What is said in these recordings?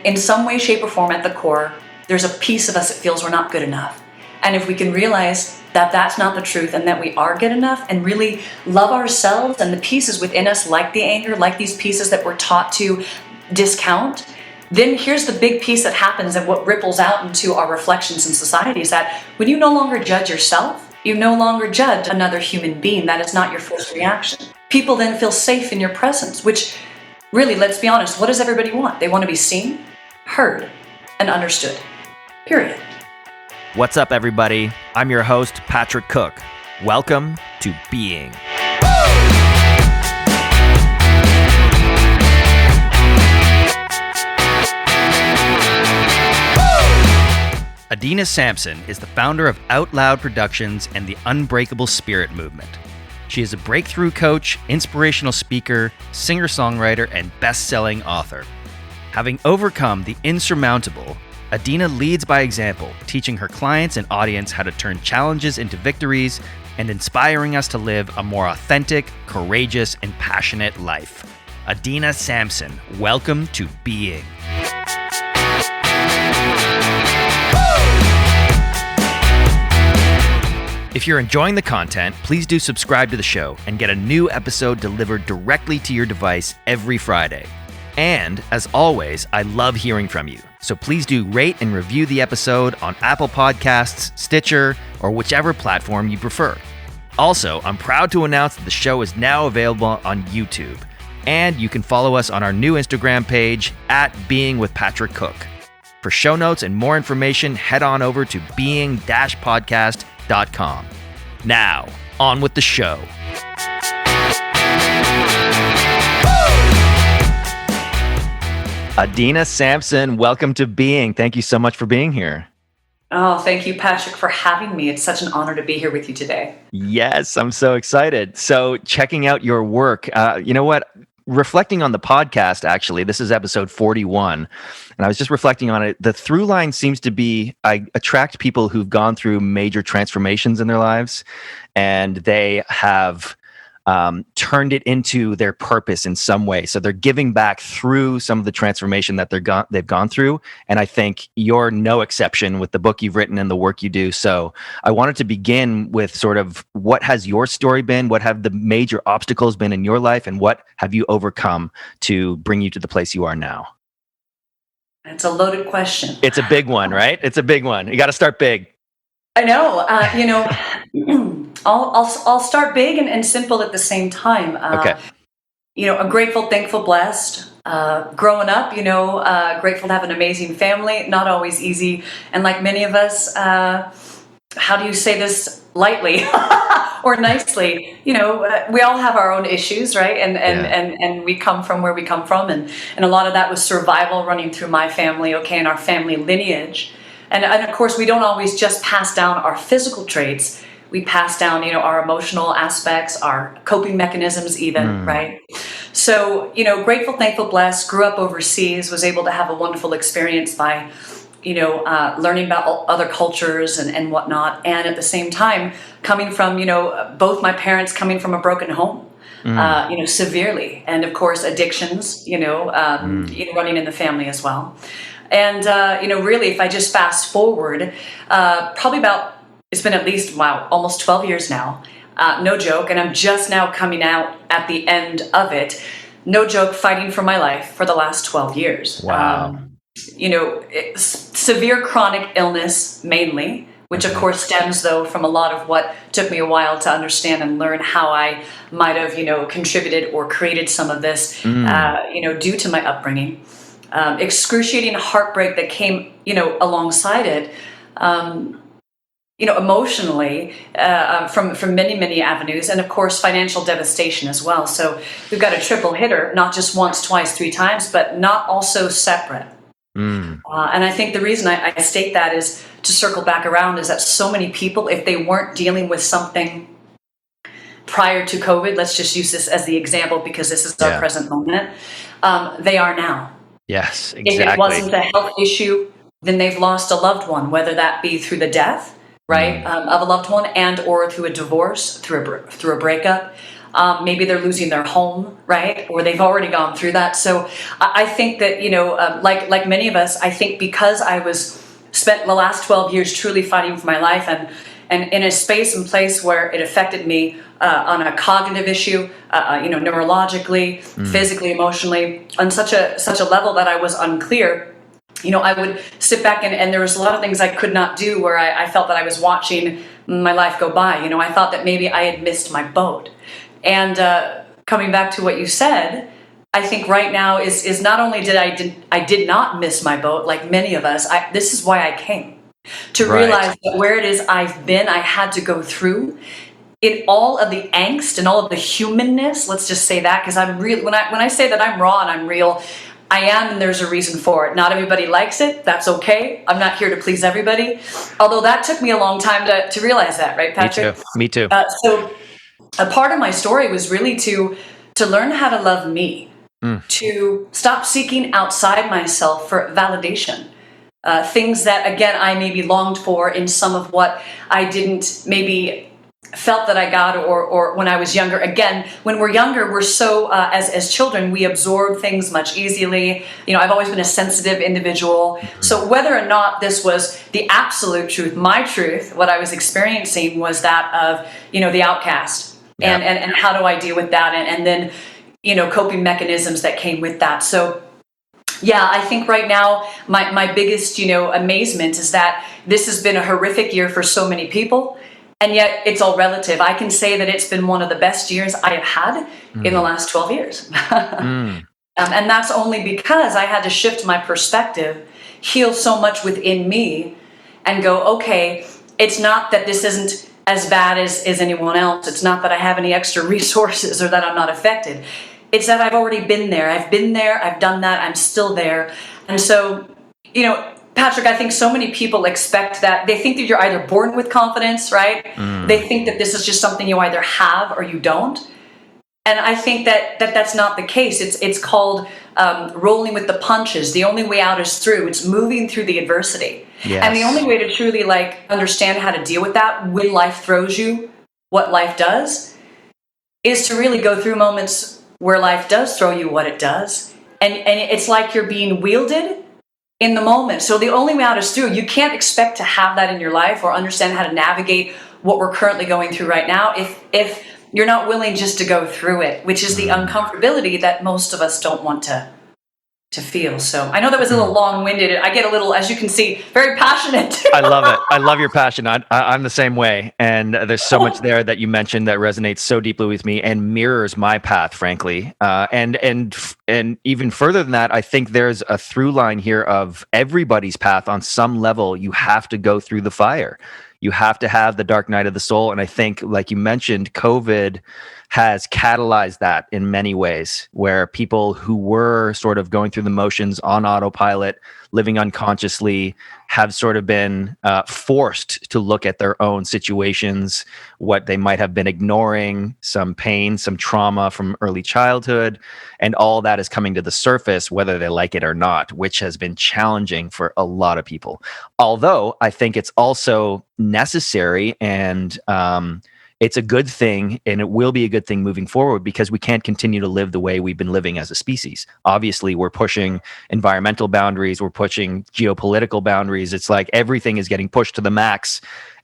In some way, shape, or form at the core, there's a piece of us that feels we're not good enough. And if we can realize that that's not the truth and that we are good enough and really love ourselves and the pieces within us, like the anger, like these pieces that we're taught to discount, then here's the big piece that happens and what ripples out into our reflections in society is that when you no longer judge yourself, you no longer judge another human being. That is not your first reaction. People then feel safe in your presence, which really, let's be honest, what does everybody want? They want to be seen, heard, and understood. Period. What's up, everybody? I'm your host, Patrick Cook. Welcome to Being. Adena Sampson is the founder of Out Loud Productions and the Unbreakable Spirit Movement. She is a breakthrough coach, inspirational speaker, singer-songwriter, and best-selling author. Having overcome the insurmountable, Adena leads by example, teaching her clients and audience how to turn challenges into victories and inspiring us to live a more authentic, courageous, and passionate life. Adena Sampson, welcome to Being. If you're enjoying the content, please do subscribe to the show and get a new episode delivered directly to your device every Friday. And, as always, I love hearing from you. So please do rate and review the episode on Apple Podcasts, Stitcher, or whichever platform you prefer. Also, I'm proud to announce that the show is now available on YouTube. And you can follow us on our new Instagram page, @BeingWithPatrickCook. For show notes and more information, head on over to being-podcast.com. Now, on with the show. Adena Sampson, welcome to Being. Thank you so much for being here. Oh, thank you, Patrick, for having me. It's such an honor to be here with you today. Yes, I'm so excited. So checking out your work, you know what? Reflecting on the podcast, actually, this is episode 41, and I was just reflecting on it. The through line seems to be, I attract people who've gone through major transformations in their lives, and they have turned it into their purpose in some way. So they're giving back through some of the transformation that they've gone through. And I think you're no exception with the book you've written and the work you do. So I wanted to begin with sort of what has your story been? What have the major obstacles been in your life? And what have you overcome to bring you to the place you are now? It's a loaded question. It's a big one, right? It's a big one. You got to start big. I know. I'll start big and simple at the same time. Okay. I'm grateful, thankful, blessed. Growing up, grateful to have an amazing family. Not always easy, and like many of us, how do you say this lightly or nicely? We all have our own issues, right? And we come from where we come from, and a lot of that was survival running through my family. Okay, and our family lineage. And of course, we don't always just pass down our physical traits. We pass down, our emotional aspects, our coping mechanisms even, right? So, grateful, thankful, blessed, grew up overseas, was able to have a wonderful experience by, learning about other cultures and whatnot. And at the same time, coming from, both my parents coming from a broken home, severely. And of course, addictions, running in the family as well. And, really, if I just fast forward, probably it's been at least, almost 12 years now. No joke. And I'm just now coming out at the end of it. No joke, fighting for my life for the last 12 years. Wow. Severe chronic illness mainly, which of course stems though from a lot of what took me a while to understand and learn how I might have, contributed or created some of this, due to my upbringing. Excruciating heartbreak that came, alongside it, emotionally, from many, many avenues, and of course, financial devastation as well. So we've got a triple hitter, not just once, twice, three times, but not also separate. And I think the reason I state that is to circle back around is that so many people, if they weren't dealing with something prior to COVID, let's just use this as the example because this is our present moment, they are now. Yes, exactly. If it wasn't a health issue, then they've lost a loved one, whether that be through the death, right, of a loved one, and or through a divorce, through a breakup, Maybe they're losing their home, right? Or they've already gone through that. So I think that, like many of us, I think because I was spent the last 12 years truly fighting for my life and in a space and place where it affected me on a cognitive issue, neurologically, physically, emotionally, on such a level that I was unclear. I would sit back and there was a lot of things I could not do where I felt that I was watching my life go by. I thought that maybe I had missed my boat. And coming back to what you said, I think right now is not only did I did not miss my boat like many of us. This is why I came to realize that where it is I've been, I had to go through in all of the angst and all of the humanness. Let's just say that, because I'm real. When I say that I'm raw and I'm real, I am, and there's a reason for it. Not everybody likes it. That's okay. I'm not here to please everybody. Although that took me a long time to realize that, right, Patrick? Me too. So a part of my story was really to learn how to love me, to stop seeking outside myself for validation. Things that, again, I maybe longed for in some of what I didn't maybe felt that I got or when I was younger. Again, when we're younger, we're so, as children, we absorb things much easily. I've always been a sensitive individual. So whether or not this was the absolute truth, my truth, what I was experiencing was that of, the outcast. Yeah. And how do I deal with that? And then, coping mechanisms that came with that. So yeah, I think right now, my biggest, amazement is that this has been a horrific year for so many people. And yet it's all relative. I can say that it's been one of the best years I have had in the last 12 years. And that's only because I had to shift my perspective, heal so much within me, and go, okay, it's not that this isn't as bad as anyone else. It's not that I have any extra resources or that I'm not affected. It's that I've already been there. I've been there. I've done that. I'm still there. And so, Patrick, I think so many people expect that. They think that you're either born with confidence, right? They think that this is just something you either have or you don't. And I think that that's not the case. It's called rolling with the punches. The only way out is through. It's moving through the adversity. Yes. And the only way to truly understand how to deal with that when life throws you what life does is to really go through moments where life does throw you what it does. And it's like you're being wielded in the moment. So the only way out is through. You can't expect to have that in your life or understand how to navigate what we're currently going through right now if you're not willing just to go through it, which is the uncomfortability that most of us don't want to feel. So I know that was a little long-winded. I get a little, as you can see, very passionate. I love it. I love your passion. I'm the same way. And there's so much there that you mentioned that resonates so deeply with me and mirrors my path, frankly. And even further than that, I think there's a through line here of everybody's path on some level. You have to go through the fire. You have to have the dark night of the soul. And I think, like you mentioned, COVID has catalyzed that in many ways, where people who were sort of going through the motions on autopilot, living unconsciously, have sort of been forced to look at their own situations, what they might have been ignoring, some pain, some trauma from early childhood, and all that is coming to the surface, whether they like it or not, which has been challenging for a lot of people. Although I think it's also necessary and it's a good thing, and it will be a good thing moving forward because we can't continue to live the way we've been living as a species. Obviously, we're pushing environmental boundaries, we're pushing geopolitical boundaries. It's like everything is getting pushed to the max,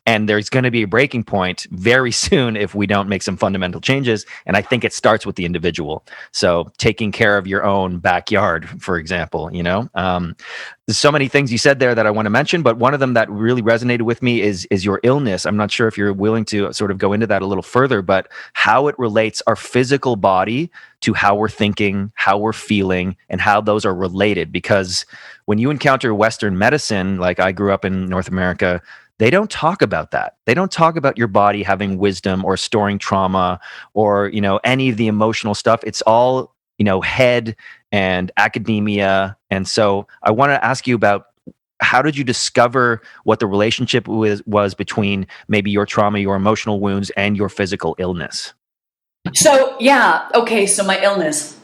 and there's going to be a breaking point very soon if we don't make some fundamental changes. And I think it starts with the individual. So taking care of your own backyard, for example, there's so many things you said there that I want to mention, but one of them that really resonated with me is your illness. I'm not sure if you're willing to sort of go into that a little further, but how it relates our physical body to how we're thinking, how we're feeling, and how those are related. Because when you encounter Western medicine, like I grew up in North America, they don't talk about that. They don't talk about your body having wisdom or storing trauma or, any of the emotional stuff. It's all, head and academia. And so I want to ask you about, how did you discover what the relationship was between maybe your trauma, your emotional wounds, and your physical illness? So, yeah. Okay. So my illness.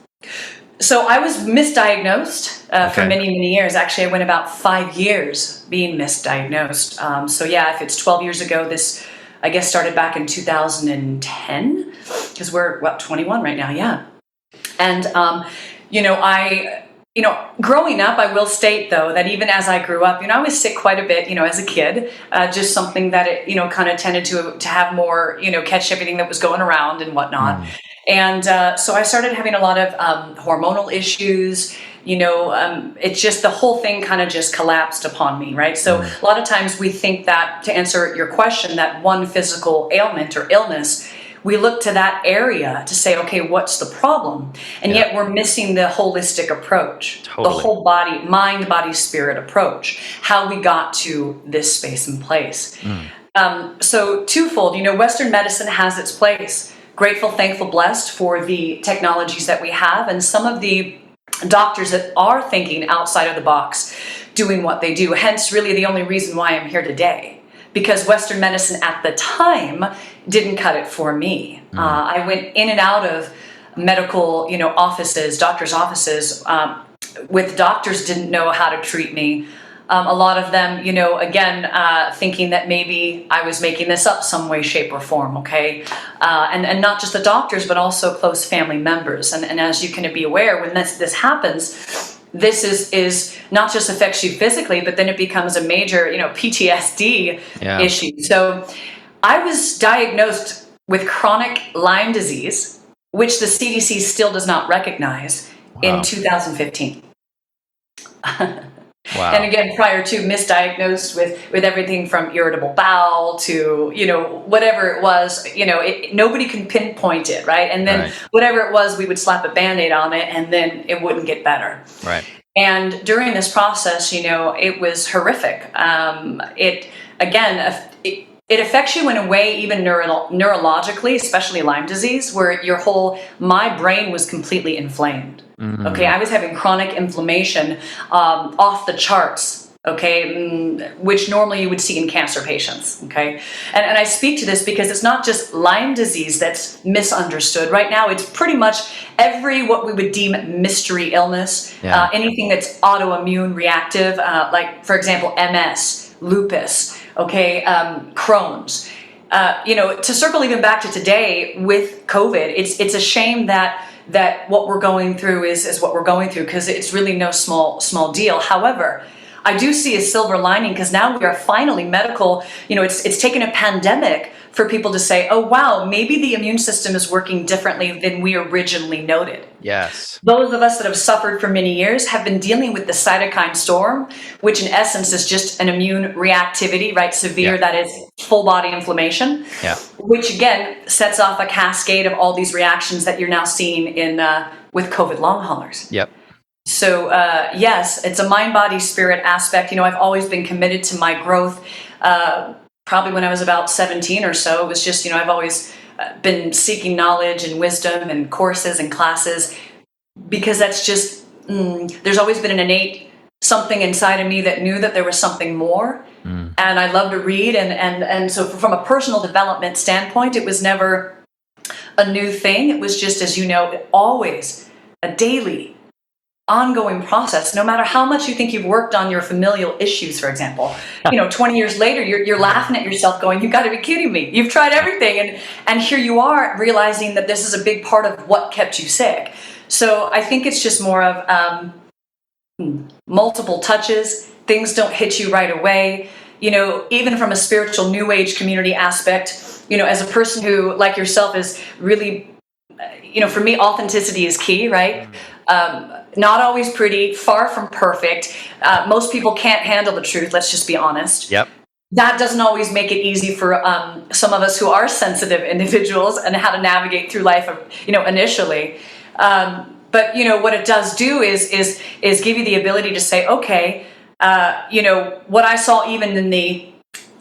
So I was misdiagnosed for many, many years. Actually, I went about 5 years being misdiagnosed. So yeah, if it's 12 years ago, this I guess started back in 2010, because we're 21 right now. Yeah. And, growing up, I will state though, that even as I grew up, I was sick quite a bit, as a kid, just something that it, kind of tended to have more, catch everything that was going around and whatnot. And so I started having a lot of hormonal issues. It's just the whole thing kind of just collapsed upon me, right? So a lot of times we think that, to answer your question, that one physical ailment or illness, we look to that area to say, okay, what's the problem? And yet we're missing the holistic approach, the whole body, mind, body, spirit approach, how we got to this space and place. So twofold, Western medicine has its place. Grateful, thankful, blessed for the technologies that we have, and some of the doctors that are thinking outside of the box, doing what they do. Hence, really the only reason why I'm here today, because Western medicine at the time didn't cut it for me. I went in and out of medical, offices, doctors' offices, with doctors didn't know how to treat me. A lot of them, thinking that maybe I was making this up some way, shape, or form, okay? And not just the doctors, but also close family members. And as you can be aware, when this happens, this is not just affects you physically, but then it becomes a major, PTSD issue. So I was diagnosed with chronic Lyme disease, which the CDC still does not recognize, in 2015. Wow. And again, prior to, misdiagnosed with everything from irritable bowel to, whatever it was, nobody can pinpoint it, right? And then whatever it was, we would slap a Band-Aid on it and then it wouldn't get better. Right. And during this process, it was horrific. It affects you in a way, even neurologically, especially Lyme disease, where my brain was completely inflamed. Okay, I was having chronic inflammation off the charts, okay, which normally you would see in cancer patients, okay? And I speak to this because it's not just Lyme disease that's misunderstood. Right now, it's pretty much what we would deem mystery illness, anything that's autoimmune reactive, like, for example, MS, lupus, okay, Crohn's. To circle even back to today with COVID, it's a shame that what we're going through is what we're going through, because it's really no small deal. However, I do see a silver lining, because now we are finally medical. It's taken a pandemic for people to say, oh, wow, maybe the immune system is working differently than we originally noted. Yes. Those of us that have suffered for many years have been dealing with the cytokine storm, which in essence is just an immune reactivity, right? Severe, that is full body inflammation, which again sets off a cascade of all these reactions that you're now seeing with COVID long haulers. Yep. So yes, it's a mind, body, spirit aspect. I've always been committed to my growth. Probably when I was about 17 or so, it was just, I've always been seeking knowledge and wisdom and courses and classes, because that's just, there's always been an innate something inside of me that knew that there was something more. And I love to read. And so from a personal development standpoint, it was never a new thing. It was just, as you know, always a daily ongoing process. No matter how much you think you've worked on your familial issues, for example, 20 years later, you're laughing at yourself going, you've got to be kidding me. You've tried everything. And here you are realizing that this is a big part of what kept you sick. So I think it's just more of multiple touches. Things don't hit you right away. Even from a spiritual new age community aspect, as a person who, like yourself, is really, for me, authenticity is key, right? Not always pretty, far from perfect. Most people can't handle the truth. Let's just be honest. Yep. That doesn't always make it easy for some of us who are sensitive individuals, and how to navigate through life, initially. But what it does do is give you the ability to say, okay, what I saw even in the,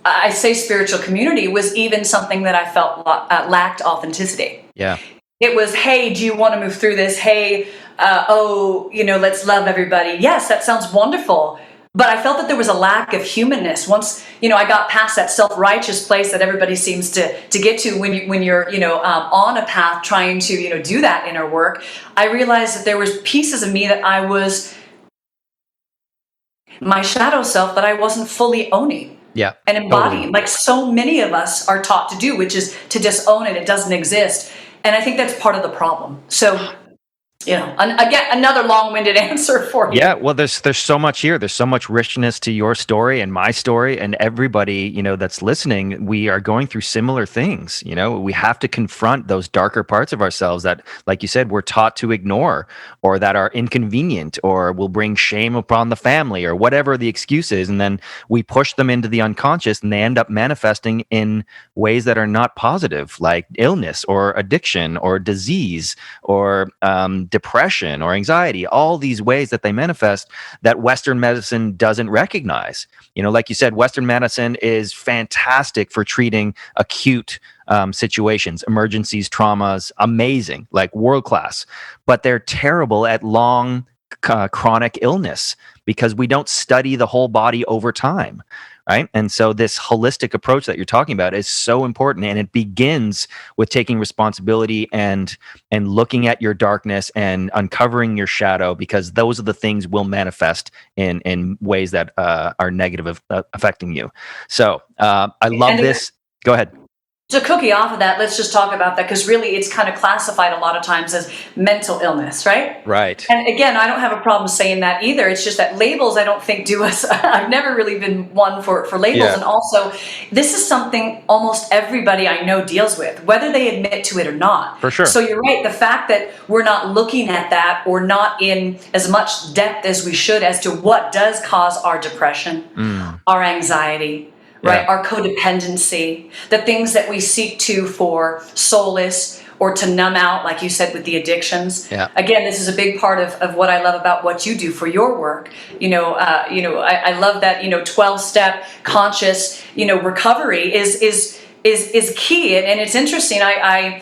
I say spiritual community, was even something that I felt lacked authenticity. Yeah. It was, hey, do you want to move through this? Hey, let's love everybody. Yes, that sounds wonderful. But I felt that there was a lack of humanness. Once, I got past that self-righteous place that everybody seems to get to when you're, on a path trying to, do that inner work, I realized that there was pieces of me that I was, my shadow self, that I wasn't fully owning. Yeah. and embodying, Totally. like so many of us are taught to do, which is to disown it. It doesn't exist. And I think that's part of the problem. So, again, another long-winded answer for Yeah, you. well, there's so much here. There's so much richness to your story and my story, and everybody that's listening. We are going through similar things. We have to confront those darker parts of ourselves that, like you said, we're taught to ignore, or that are inconvenient, or will bring shame upon the family, or whatever the excuse is, and then we push them into the unconscious, and they end up manifesting in ways that are not positive, like illness, or addiction, or disease, or depression, or anxiety. All these ways that they manifest that Western medicine doesn't recognize. Like you said, Western medicine is fantastic for treating acute situations, emergencies, traumas, amazing, like world class, but they're terrible at long chronic illness because we don't study the whole body over time. Right. And so this holistic approach that you're talking about is so important. And it begins with taking responsibility and looking at your darkness and uncovering your shadow, because those are the things will manifest in ways that are negative affecting you. So I love And this. Go ahead. to cookie off of that, let's just talk about that, because really it's kind of classified a lot of times as mental illness, right? Right. And again, I don't have a problem saying that either. It's just that labels, I don't think, do us. I've never really been one for labels. Yeah. And also, this is something almost everybody I know deals with, whether they admit to it or not. For sure. So you're right. The fact that we're not looking at that, or not in as much depth as we should as to what does cause our depression, our anxiety, right? Yeah. Our codependency, the things that we seek to for solace or to numb out, like you said, with the addictions. Yeah. Again, this is a big part of what I love about what you do for your work. I love that, 12-step conscious, recovery is key. And it's interesting. I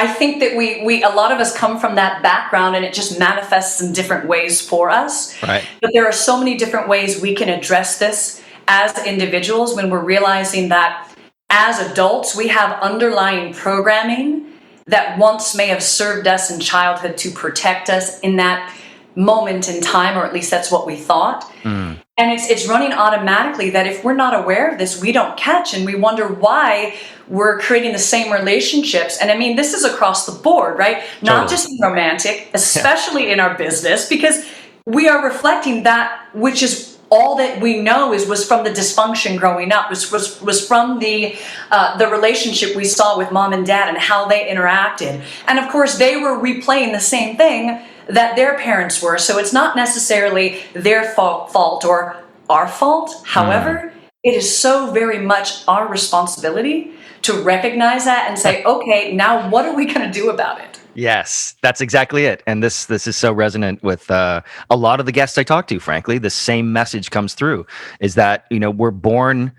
think that we a lot of us come from that background, and it just manifests in different ways for us. Right. But there are so many different ways we can address this as individuals, when we're realizing that as adults we have underlying programming that once may have served us in childhood to protect us in that moment in time, or at least that's what we thought. And it's running automatically, that if we're not aware of this, we don't catch, and we wonder why we're creating the same relationships. And I mean, this is across the board, right? Not just in romantic, especially in our business, because we are reflecting that which is all that we know was from the dysfunction growing up, was from the relationship we saw with mom and dad and how they interacted. And of course, they were replaying the same thing that their parents were. So it's not necessarily their fault or our fault. However, it is so very much our responsibility to recognize that and say, okay, now what are we going to do about it? Yes, that's exactly it. And this is so resonant with a lot of the guests I talk to. Frankly, the same message comes through: is that we're born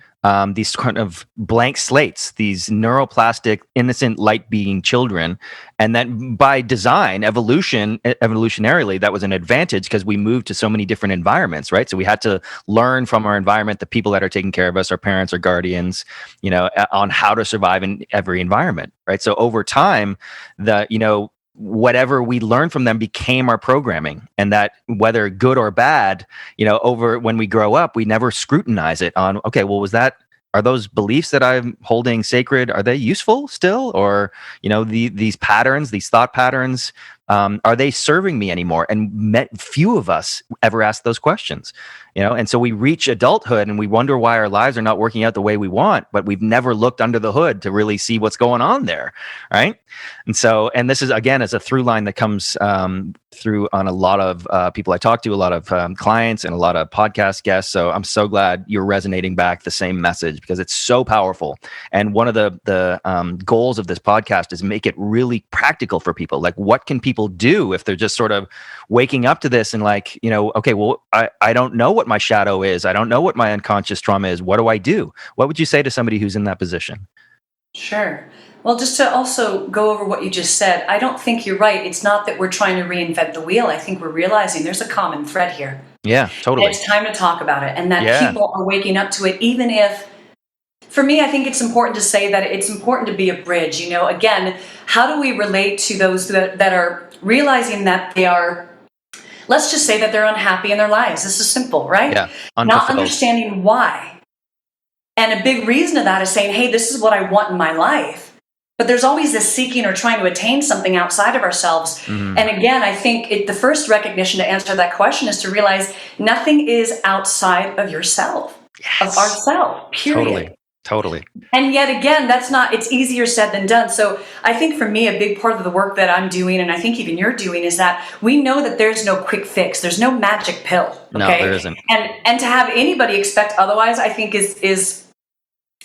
these kind of blank slates, these neuroplastic, innocent, light-being children, and that by design, evolutionarily, that was an advantage because we moved to so many different environments, right? So we had to learn from our environment, the people that are taking care of us, our parents, our guardians, on how to survive in every environment, right? So over time, whatever we learned from them became our programming, and that whether good or bad, over when we grow up, we never scrutinize it on, okay, well, are those beliefs that I'm holding sacred, are they useful still? Or, these patterns, these thought patterns, are they serving me anymore? And few of us ever ask those questions, and so we reach adulthood and we wonder why our lives are not working out the way we want, but we've never looked under the hood to really see what's going on there, right? And this is, again, as a through line that comes through on a lot of people I talk to, a lot of clients and a lot of podcast guests. So I'm so glad you're resonating back the same message, because it's so powerful. And one of the goals of this podcast is make it really practical for people. Like, what can people do if they're just sort of waking up to this and like, okay, well, I don't know what my shadow is. I don't know what my unconscious trauma is. What do I do? What would you say to somebody who's in that position? Sure. Well, just to also go over what you just said, I don't think you're right. It's not that we're trying to reinvent the wheel. I think we're realizing there's a common thread here. Yeah, totally. And it's time to talk about it, and that people are waking up to it, even if, for me, I think it's important to say that it's important to be a bridge. Again, how do we relate to those that are realizing that they are, let's just say that they're unhappy in their lives. This is simple, right? Yeah. Not understanding why. And a big reason of that is saying, hey, this is what I want in my life. But there's always this seeking or trying to attain something outside of ourselves. Mm-hmm. And again, I think the first recognition to answer that question is to realize nothing is outside of yourself, of ourself, period. Totally. And yet again, it's easier said than done. So I think for me, a big part of the work that I'm doing, and I think even you're doing, is that we know that there's no quick fix. There's no magic pill. Okay? No, there isn't. And to have anybody expect otherwise, I think is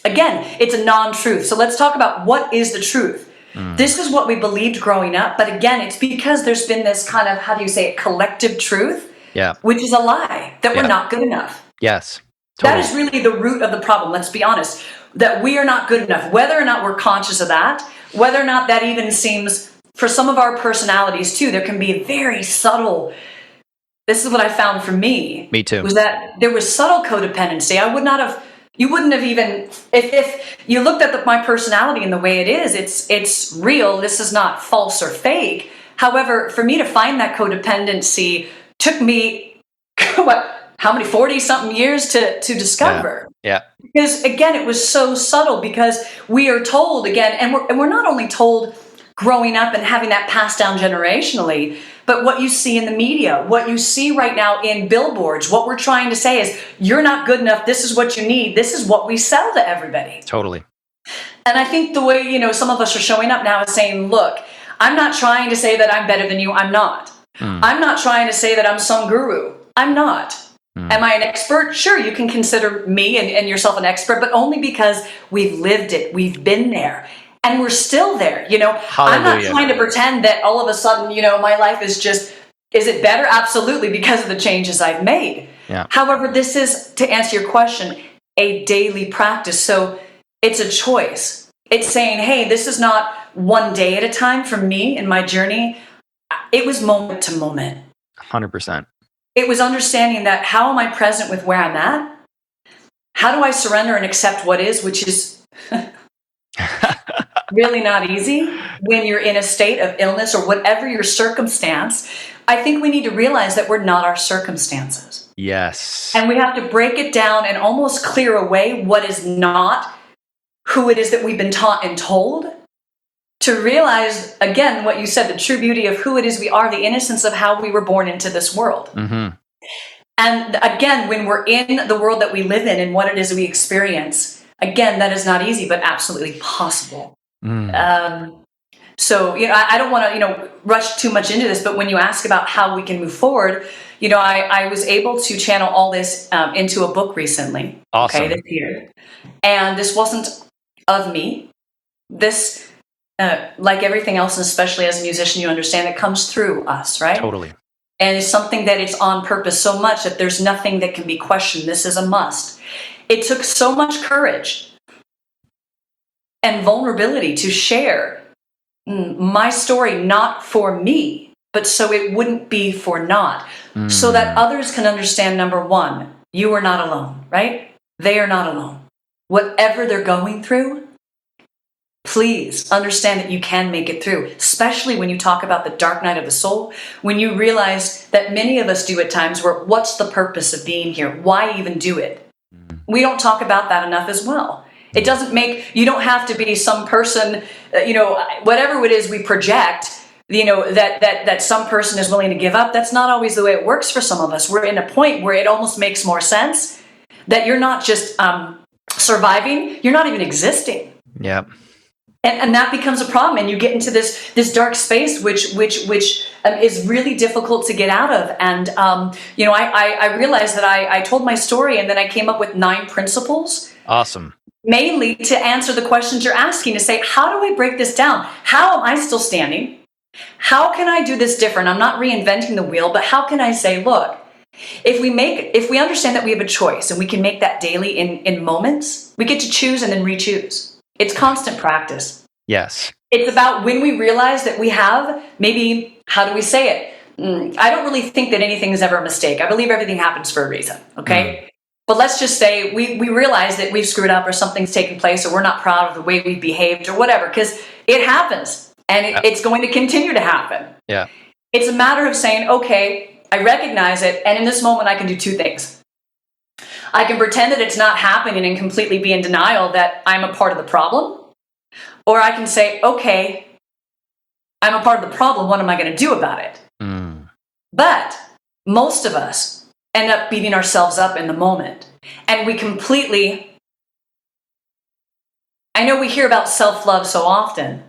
again, it's a non-truth. So let's talk about what is the truth. This is what we believed growing up. But again, it's because there's been this kind of, how do you say it, collective truth, which is a lie, that we're not good enough. Yes. Totally. That is really the root of the problem. Let's be honest, that we are not good enough, whether or not we're conscious of that, whether or not that even seems, for some of our personalities too, there can be a very subtle, this is what I found for me. Me too. Was that there was subtle codependency. You wouldn't have even, if you looked at my personality and the way it is, it's real. This is not false or fake. However, for me to find that codependency took me, how many 40-something years to discover? Yeah. Because again, it was so subtle, because we are told again, and we're not only told growing up and having that passed down generationally, but what you see in the media, what you see right now in billboards, what we're trying to say is, you're not good enough. This is what you need. This is what we sell to everybody. Totally. And I think the way, some of us are showing up now is saying, look, I'm not trying to say that I'm better than you. I'm not. I'm not trying to say that I'm some guru. I'm not. Am I an expert? Sure, you can consider me and yourself an expert, but only because we've lived it. We've been there. And we're still there, Hallelujah. I'm not trying to pretend that all of a sudden, my life is it better? Absolutely, because of the changes I've made. Yeah. However, this is, to answer your question, a daily practice. So it's a choice. It's saying, hey, this is not one day at a time for me in my journey. It was moment to moment. 100%. It was understanding that, how am I present with where I'm at? How do I surrender and accept what is, which is really not easy when you're in a state of illness or whatever your circumstance. I think we need to realize that we're not our circumstances. Yes. And we have to break it down and almost clear away what is not who it is that we've been taught and told, to realize, again, what you said, the true beauty of who it is we are, the innocence of how we were born into this world. Mm-hmm. And again, when we're in the world that we live in and what it is we experience, again, that is not easy, but absolutely possible. So, I don't want to, rush too much into this, but when you ask about how we can move forward, I was able to channel all this into a book recently. Awesome. Okay, this year. And this wasn't of me. This, like everything else, and especially as a musician, you understand it comes through us, right? Totally. And it's something that it's on purpose so much that there's nothing that can be questioned. This is a must. It took so much courage and vulnerability to share my story, not for me, but so it wouldn't be for naught, so that others can understand, number one, you are not alone, right? They are not alone. Whatever they're going through, please understand that you can make it through, especially when you talk about the dark night of the soul, when you realize that many of us do at times where, what's the purpose of being here? Why even do it? We don't talk about that enough as well. It doesn't you don't have to be some person, whatever it is we project, that some person is willing to give up. That's not always the way it works for some of us. We're in a point where it almost makes more sense that you're not just surviving, you're not even existing. Yeah. And that becomes a problem, and you get into this dark space, which is really difficult to get out of. And I realized that I told my story, and then I came up with 9 principles. Awesome. Mainly to answer the questions you're asking, to say, how do I break this down? How am I still standing? How can I do this different? I'm not reinventing the wheel, but how can I say, look, if we understand that we have a choice and we can make that daily in moments, we get to choose and then re-choose. It's constant practice. Yes. It's about when we realize that we have, maybe, how do we say it? I don't really think that anything is ever a mistake. I believe everything happens for a reason, okay? But let's just say we realize that we've screwed up, or something's taken place, or we're not proud of the way we behaved or whatever, because it happens, and it's going to continue to happen. Yeah. It's a matter of saying, okay, I recognize it, and in this moment I can do 2 things. I can pretend that it's not happening and completely be in denial that I'm a part of the problem. Or I can say, okay, I'm a part of the problem. What am I going to do about it? But most of us end up beating ourselves up in the moment. And we completely, I know we hear about self-love so often,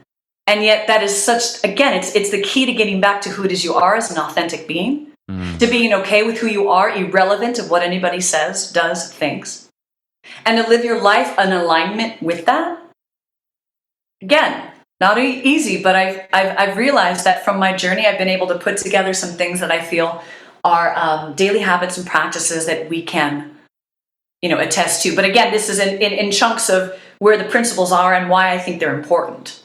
and yet that is such, again, it's the key to getting back to who it is you are as an authentic being, to being okay with who you are, irrelevant of what anybody says, does, thinks, and to live your life in alignment with that. Again, not easy, but I've realized that from my journey, I've been able to put together some things that I feel are daily habits and practices that we can, attest to. But again, this is in chunks of where the principles are and why I think they're important.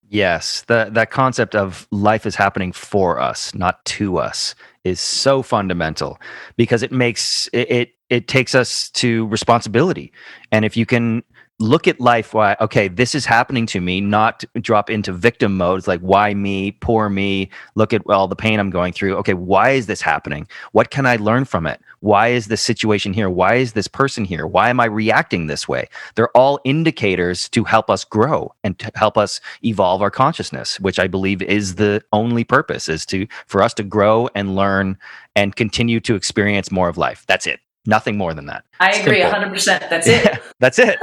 Yes, that concept of life is happening for us, not to us, is so fundamental, because it takes us to responsibility. And if you can look at life, okay, this is happening to me, not drop into victim mode. It's like, why me, poor me, look at all the pain I'm going through. Okay, why is this happening? What can I learn from it? Why is this situation here? Why is this person here? Why am I reacting this way? They're all indicators to help us grow and to help us evolve our consciousness, which I believe is the only purpose, is for us to grow and learn and continue to experience more of life. That's it. Nothing more than that. I agree 100%. That's it. Yeah, that's it.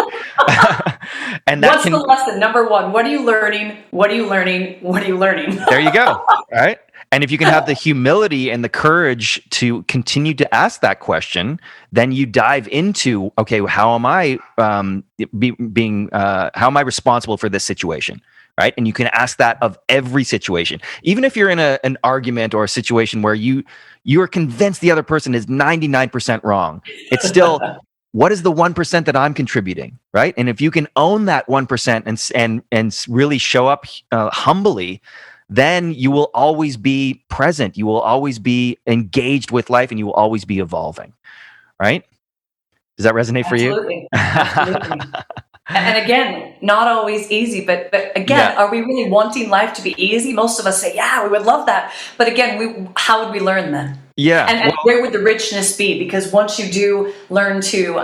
And what's the lesson? Number one, what are you learning? What are you learning? What are you learning? There you go. All right. And if you can have the humility and the courage to continue to ask that question, then you dive into, okay, how am I how am I responsible for this situation? Right. And you can ask that of every situation, even if you're in an argument or a situation where you are convinced the other person is 99% wrong. It's still, what is the 1% that I'm contributing? Right. And if you can own that 1% and really show up humbly, then you will always be present. You will always be engaged with life, and you will always be evolving. Right. Does that resonate for you? Absolutely. And again, not always easy, but again, Are we really wanting life to be easy? Most of us say, yeah, we would love that. But again, how would we learn then? Yeah. And where would the richness be? Because once you do learn to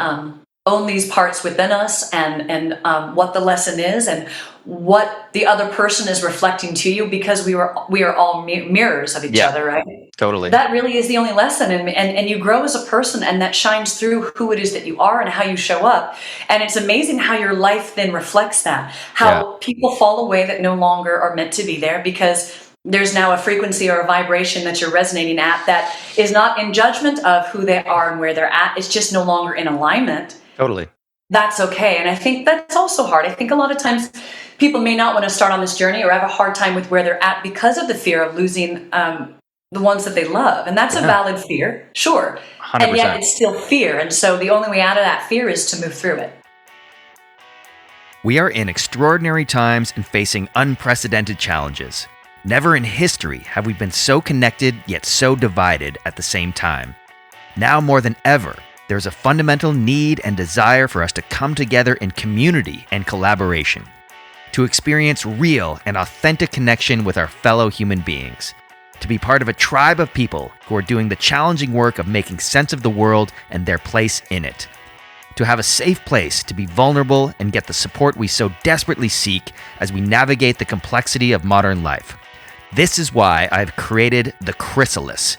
own these parts within us and what the lesson is and what the other person is reflecting to you, because we are all mirrors of each other, right? Totally. That really is the only lesson, and you grow as a person, and that shines through who it is that you are and how you show up. And it's amazing how your life then reflects that. How people fall away that no longer are meant to be there, because there's now a frequency or a vibration that you're resonating at that is not in judgment of who they are and where they're at. It's just no longer in alignment. Totally. That's okay. And I think that's also hard. I think a lot of times people may not want to start on this journey or have a hard time with where they're at because of the fear of losing the ones that they love. And that's a valid fear, sure. 100%. And yet it's still fear. And so the only way out of that fear is to move through it. We are in extraordinary times and facing unprecedented challenges. Never in history have we been so connected yet so divided at the same time. Now more than ever, there's a fundamental need and desire for us to come together in community and collaboration, to experience real and authentic connection with our fellow human beings, to be part of a tribe of people who are doing the challenging work of making sense of the world and their place in it, to have a safe place to be vulnerable and get the support we so desperately seek as we navigate the complexity of modern life. This is why I've created the Chrysalis,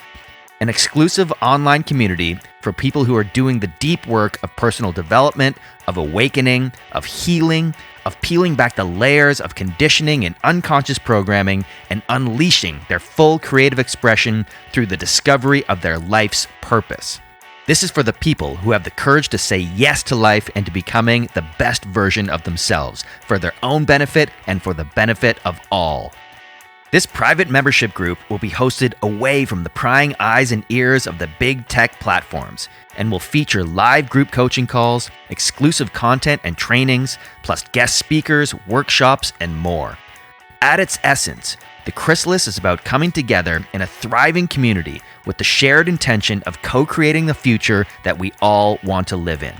an exclusive online community for people who are doing the deep work of personal development, of awakening, of healing, of peeling back the layers of conditioning and unconscious programming and unleashing their full creative expression through the discovery of their life's purpose. This is for the people who have the courage to say yes to life and to becoming the best version of themselves for their own benefit and for the benefit of all. This private membership group will be hosted away from the prying eyes and ears of the big tech platforms and will feature live group coaching calls, exclusive content and trainings, plus guest speakers, workshops, and more. At its essence, the Chrysalis is about coming together in a thriving community with the shared intention of co-creating the future that we all want to live in.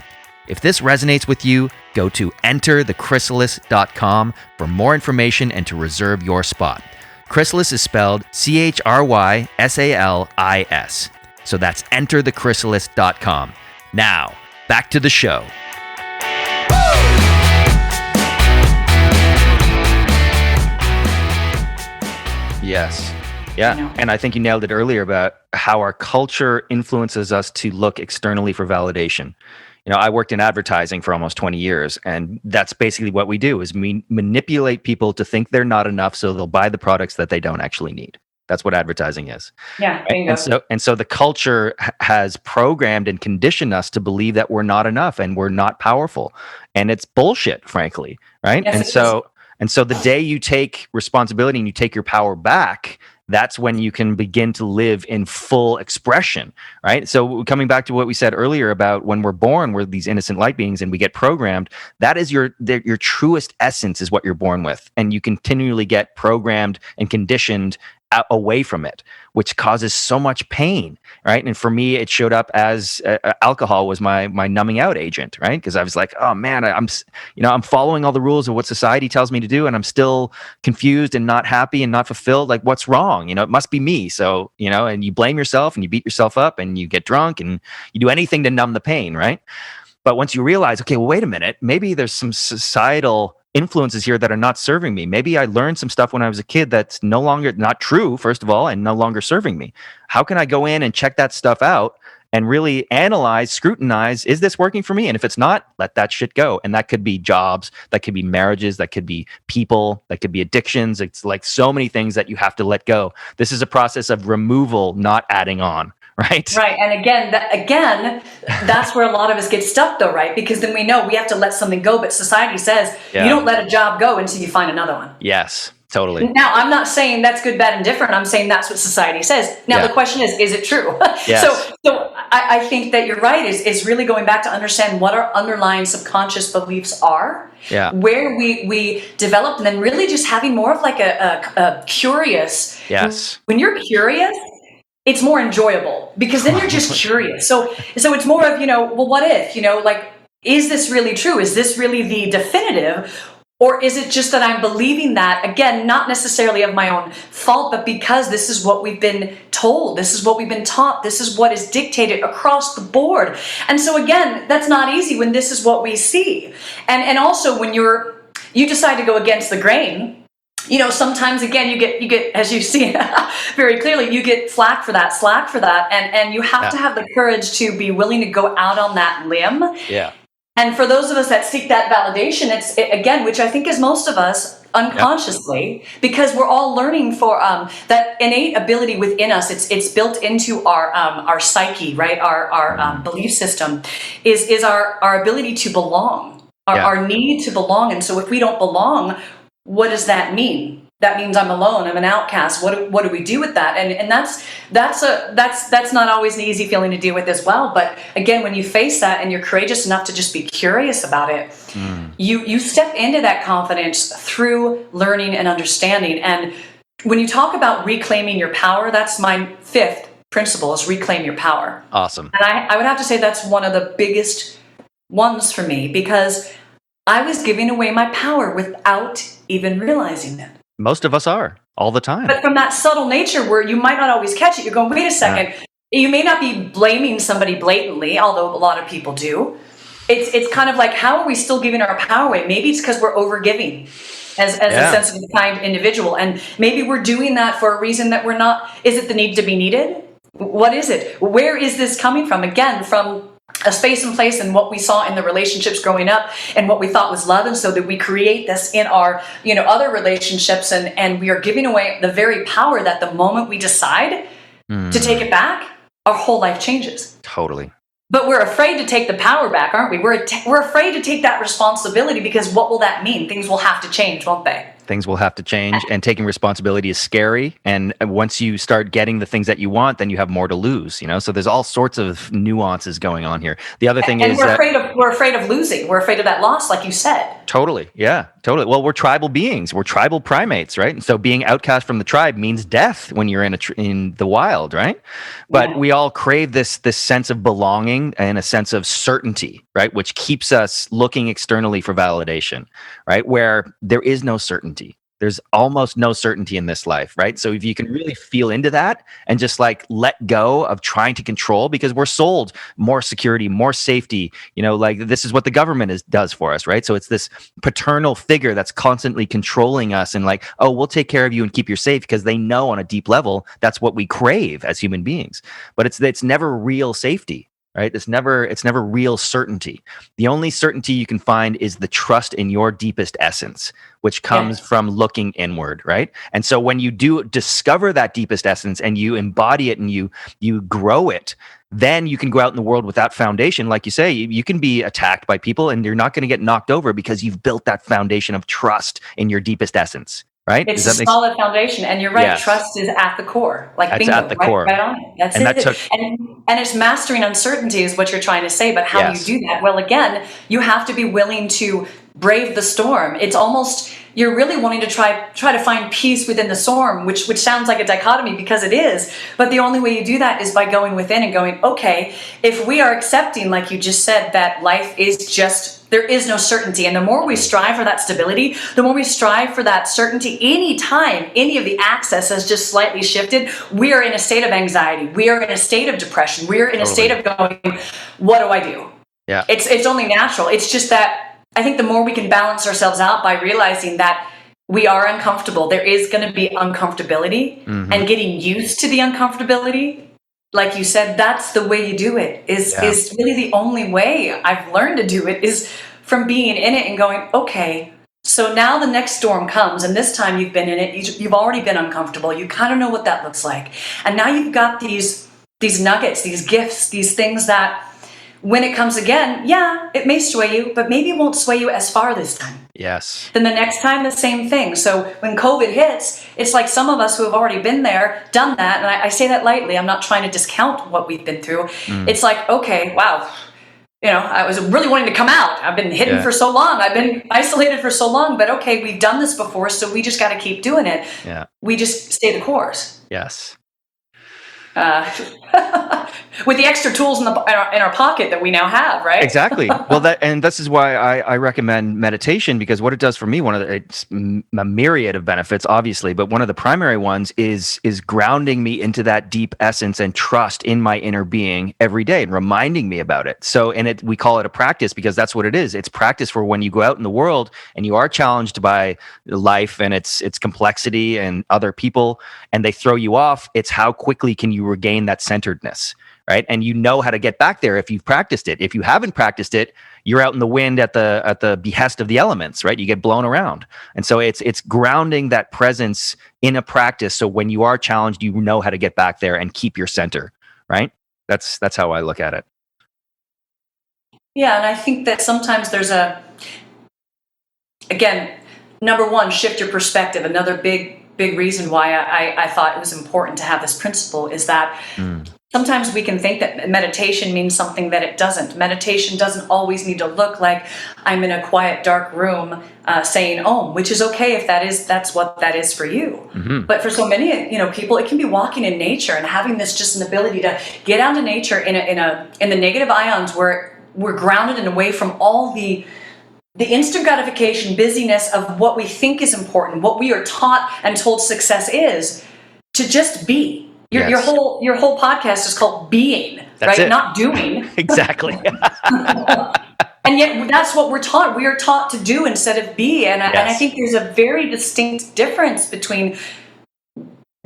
If this resonates with you, go to enterthechrysalis.com for more information and to reserve your spot. Chrysalis is spelled Chrysalis. So that's enterthechrysalis.com. Now, Back to the show. Yes. Yeah. And I think you nailed it earlier about how our culture influences us to look externally for validation. I worked in advertising for almost 20 years, and that's basically what we do is we manipulate people to think they're not enough so they'll buy the products that they don't actually need. That's what advertising is. Yeah, bingo. And so the culture has programmed and conditioned us to believe that we're not enough and we're not powerful. And it's bullshit, frankly, right? Yes, and so the day you take responsibility and you take your power back, that's when you can begin to live in full expression, right? So coming back to what we said earlier about when we're born, we're these innocent light beings and we get programmed. That is your truest essence is what you're born with. And you continually get programmed and conditioned away from it, which causes so much pain, right? And for me, it showed up as alcohol was my numbing out agent, right? Because I was like, oh man, I'm following all the rules of what society tells me to do, and I'm still confused and not happy and not fulfilled. Like, what's wrong? It must be me. So, and you blame yourself and you beat yourself up and you get drunk and you do anything to numb the pain, right? But once you realize, okay, well, wait a minute, maybe there's some societal influences here that are not serving me. Maybe I learned some stuff when I was a kid that's no longer not true, first of all, and no longer serving me. How can I go in and check that stuff out and really analyze, scrutinize, is this working for me? And if it's not, let that shit go. And that could be jobs, that could be marriages, that could be people, that could be addictions. It's like so many things that you have to let go. This is a process of removal, not adding on. Right. And again, that's where a lot of us get stuck though, right? Because then we know we have to let something go, but society says you don't let a job go until you find another one. Yes, totally. Now, I'm not saying that's good, bad, and different. I'm saying that's what society says. Now, the question is it true? Yes. So I think that you're right, is really going back to understand what our underlying subconscious beliefs are, where we develop, and then really just having more of like a curious. Yes. When you're curious, it's more enjoyable because then you're just curious. So it's more of, well, what if, like, is this really true? Is this really the definitive? Or is it just that I'm believing that, again, not necessarily of my own fault, but because this is what we've been told, this is what we've been taught, this is what is dictated across the board. And so again, that's not easy when this is what we see. And also when you decide to go against the grain, sometimes again you get, as you see very clearly, you get slack for that, and you have to have the courage to be willing to go out on that limb. Yeah. And for those of us that seek that validation, again, which I think is most of us unconsciously, because we're all learning for that innate ability within us. It's built into our psyche, right? Our belief system is our ability to belong, our need to belong. And so if we don't belong, what does that mean? That means I'm alone. I'm an outcast. What do we do with that? And that's not always an easy feeling to deal with as well. But again, when you face that and you're courageous enough to just be curious about it, you step into that confidence through learning and understanding. And when you talk about reclaiming your power, that's my fifth principle: is reclaim your power. Awesome. And I would have to say that's one of the biggest ones for me, because I was giving away my power without even realizing it. Most of us are all the time. But from that subtle nature where you might not always catch it, you're going, wait a second. You may not be blaming somebody blatantly, although a lot of people do. It's kind of like, how are we still giving our power away? Maybe it's because we're overgiving as a sensitive, kind individual. And maybe we're doing that for a reason that we're not. Is it the need to be needed? What is it? Where is this coming from? Again, from a space and place and what we saw in the relationships growing up and what we thought was love. And so that we create this in our, other relationships, and we are giving away the very power that the moment we decide to take it back, our whole life changes. Totally. But we're afraid to take the power back, aren't we? We're afraid to take that responsibility, because what will that mean? Things will have to change, won't they? Things will have to change, and taking responsibility is scary. And once you start getting the things that you want, then you have more to lose, So there's all sorts of nuances going on here. The other thing is we're afraid of losing. We're afraid of that loss, like you said. Totally. Yeah, totally. Well, we're tribal beings. We're tribal primates, right? And so being outcast from the tribe means death when you're in the wild, right? But we all crave this sense of belonging and a sense of certainty, right? Which keeps us looking externally for validation, right? Where there is no certainty. there's almost no certainty in this life, right? So if you can really feel into that and just like let go of trying to control, because we're sold more security, more safety, like this is what the government does for us, right? So it's this paternal figure that's constantly controlling us and like, oh, we'll take care of you and keep you safe, because they know on a deep level that's what we crave as human beings. But it's never real safety. Right? It's never real certainty. The only certainty you can find is the trust in your deepest essence, which comes from looking inward, right? And so when you do discover that deepest essence and you embody it and you grow it, then you can go out in the world with that foundation. Like you say, you can be attacked by people and you're not going to get knocked over because you've built that foundation of trust in your deepest essence. Right? It's a solid foundation, and you're right. Yes. Trust is at the core, like that's bingo, at the core. Right on it. That's and it. That took, and it's mastering uncertainty is what you're trying to say. But how do you do that? Well, again, you have to be willing to brave the storm. It's almost you're really wanting to try to find peace within the storm, which sounds like a dichotomy because it is. But the only way you do that is by going within and going, okay, if we are accepting, like you just said, that life is just. There is no certainty. And the more we strive for that stability, the more we strive for that certainty, anytime any of the access has just slightly shifted, we are in a state of anxiety. We are in a state of depression. We are in a state of going, what do I do? Yeah. It's only natural. It's just that I think the more we can balance ourselves out by realizing that we are uncomfortable, there is going to be uncomfortability, and getting used to the uncomfortability. Like you said, that's the way you do it, is really the only way I've learned to do it, is from being in it and going, okay, so now the next storm comes, and this time you've been in it, you've already been uncomfortable, you kind of know what that looks like. And now you've got these nuggets, these gifts, these things that when it comes again, it may sway you, but maybe it won't sway you as far this time. Yes. Then the next time, the same thing. So when COVID hits, it's like some of us who have already been there, done that, and I say that lightly, I'm not trying to discount what we've been through. It's like, okay, wow, I was really wanting to come out. I've been hidden for so long. I've been isolated for so long, but okay, we've done this before, so we just got to keep doing it. Yeah. We just stay the course. Yes. With the extra tools in our pocket that we now have, right? Exactly. Well, this is why I recommend meditation, because what it does for me, it's a myriad of benefits, obviously, but one of the primary ones is grounding me into that deep essence and trust in my inner being every day and reminding me about it. So, we call it a practice because that's what it is. It's practice for when you go out in the world and you are challenged by life and its complexity and other people, and they throw you off. It's how quickly can you regain that centeredness, right? And you know how to get back there if you've practiced it. If you haven't practiced it, you're out in the wind at the behest of the elements, right? You get blown around. And so it's grounding that presence in a practice, so when you are challenged, you know how to get back there and keep your center, right? That's how I look at it. Yeah, and I think that sometimes there's again, number one, shift your perspective. Another big reason why I thought it was important to have this principle is that sometimes we can think that meditation means something that it doesn't. Meditation doesn't always need to look like I'm in a quiet, dark room saying Om, which is okay if that's what that is for you. But for so many people, it can be walking in nature and having this just an ability to get out into nature in the negative ions where we're grounded and away from all the instant gratification, busyness of what we think is important, what we are taught and told success is, to just be. Your whole podcast is called being, that's right? It. Not doing. Exactly. And yet that's what we're taught. We are taught to do instead of be. And I think there's a very distinct difference between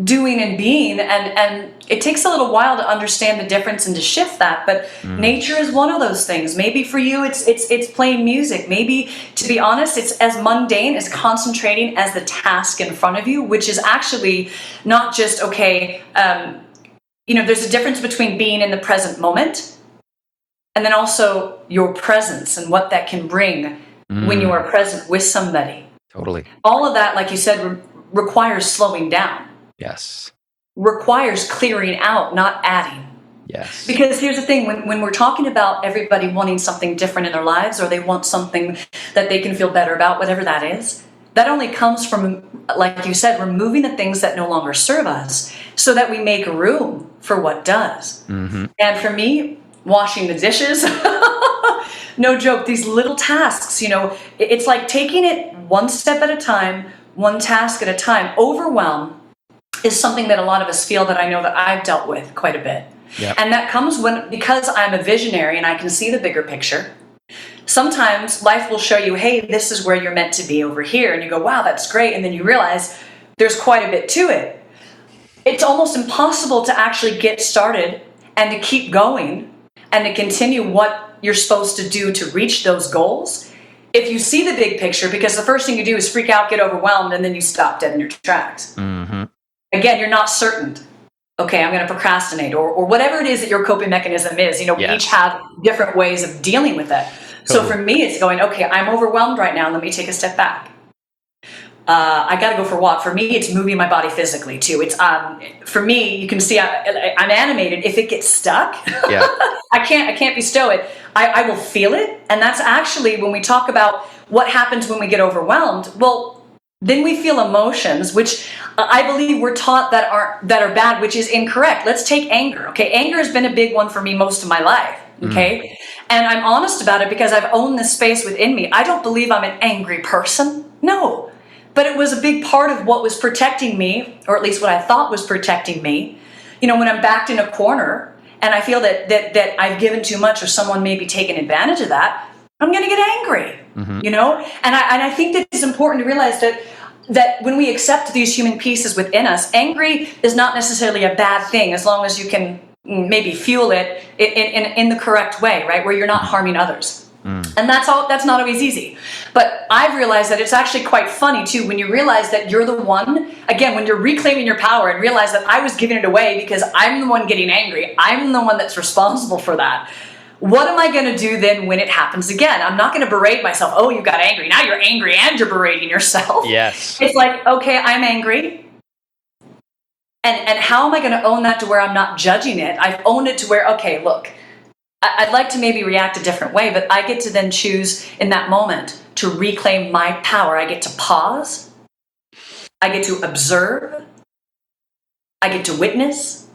doing and being, and it takes a little while to understand the difference and to shift that, but nature is one of those things. Maybe for you it's playing music. Maybe, to be honest, it's as mundane as concentrating as the task in front of you, which is actually not just there's a difference between being in the present moment and then also your presence and what that can bring when you are present with somebody. Totally. All of that, like you said, requires slowing down. Yes. Requires clearing out, not adding. Yes. Because here's the thing, when we're talking about everybody wanting something different in their lives, or they want something that they can feel better about, whatever that is, that only comes from, like you said, removing the things that no longer serve us so that we make room for what does. And for me, washing the dishes, no joke, these little tasks, it's like taking it one step at a time, one task at a time. Overwhelm is something that a lot of us feel, that I know that I've dealt with quite a bit. Yep. And that comes because I'm a visionary and I can see the bigger picture. Sometimes life will show you, hey, this is where you're meant to be over here. And you go, wow, that's great. And then you realize there's quite a bit to it. It's almost impossible to actually get started and to keep going and to continue what you're supposed to do to reach those goals if you see the big picture, because the first thing you do is freak out, get overwhelmed, and then you stop dead in your tracks. Mm-hmm. Again, you're not certain. Okay, I'm going to procrastinate, or whatever it is that your coping mechanism is. We each have different ways of dealing with it. So for me, it's going, okay, I'm overwhelmed right now. Let me take a step back. I got to go for a walk. For me, it's moving my body physically too. It's for me, you can see I'm animated. If it gets stuck, Yeah. I can't bestow it. I will feel it, and that's actually when we talk about what happens when we get overwhelmed. Well, then we feel emotions, which I believe we're taught that are bad, which is incorrect. Let's take anger. Okay, anger has been a big one for me most of my life. Okay, and I'm honest about it because I've owned this space within me. I don't believe I'm an angry person. No. But it was a big part of what was protecting me, or at least what I thought was protecting me. When I'm backed in a corner and I feel that I've given too much, or someone may be taking advantage of that, I'm going to get angry. Mm-hmm. And I think that it's important to realize that when we accept these human pieces within us, angry is not necessarily a bad thing, as long as you can maybe fuel it in the correct way, right? Where you're not harming others. And that's not always easy. But I've realized that it's actually quite funny too, when you realize that you're the one, again, when you're reclaiming your power and realize that I was giving it away because I'm the one getting angry. I'm the one that's responsible for that. What am I going to do then when it happens again? I'm not going to berate myself. Oh, you got angry. Now you're angry and you're berating yourself. Yes. It's like, okay, I'm angry. And how am I going to own that to where I'm not judging it? I've owned it to where, okay, look, I'd like to maybe react a different way, but I get to then choose in that moment to reclaim my power. I get to pause. I get to observe. I get to witness.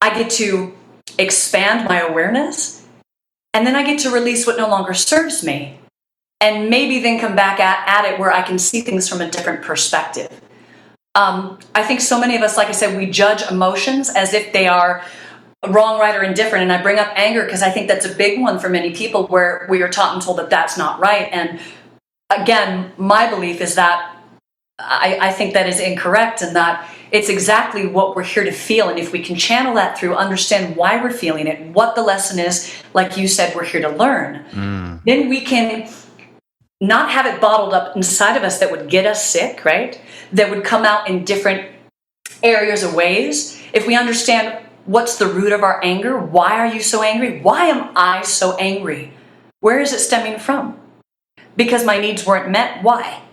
I get to expand my awareness. And then I get to release what no longer serves me. And maybe then come back at it where I can see things from a different perspective. I think so many of us, like I said, we judge emotions as if they are wrong, right, or indifferent. And I bring up anger because I think that's a big one for many people, where we are taught and told that that's not right. And again, my belief is that I think that is incorrect, and that it's exactly what we're here to feel. And if we can channel that through, understand why we're feeling it, what the lesson is, like you said, we're here to learn, then we can not have it bottled up inside of us that would get us sick, right? That would come out in different areas or ways. If we understand what's the root of our anger, why are you so angry? Why am I so angry? Where is it stemming from? Because my needs weren't met. Why?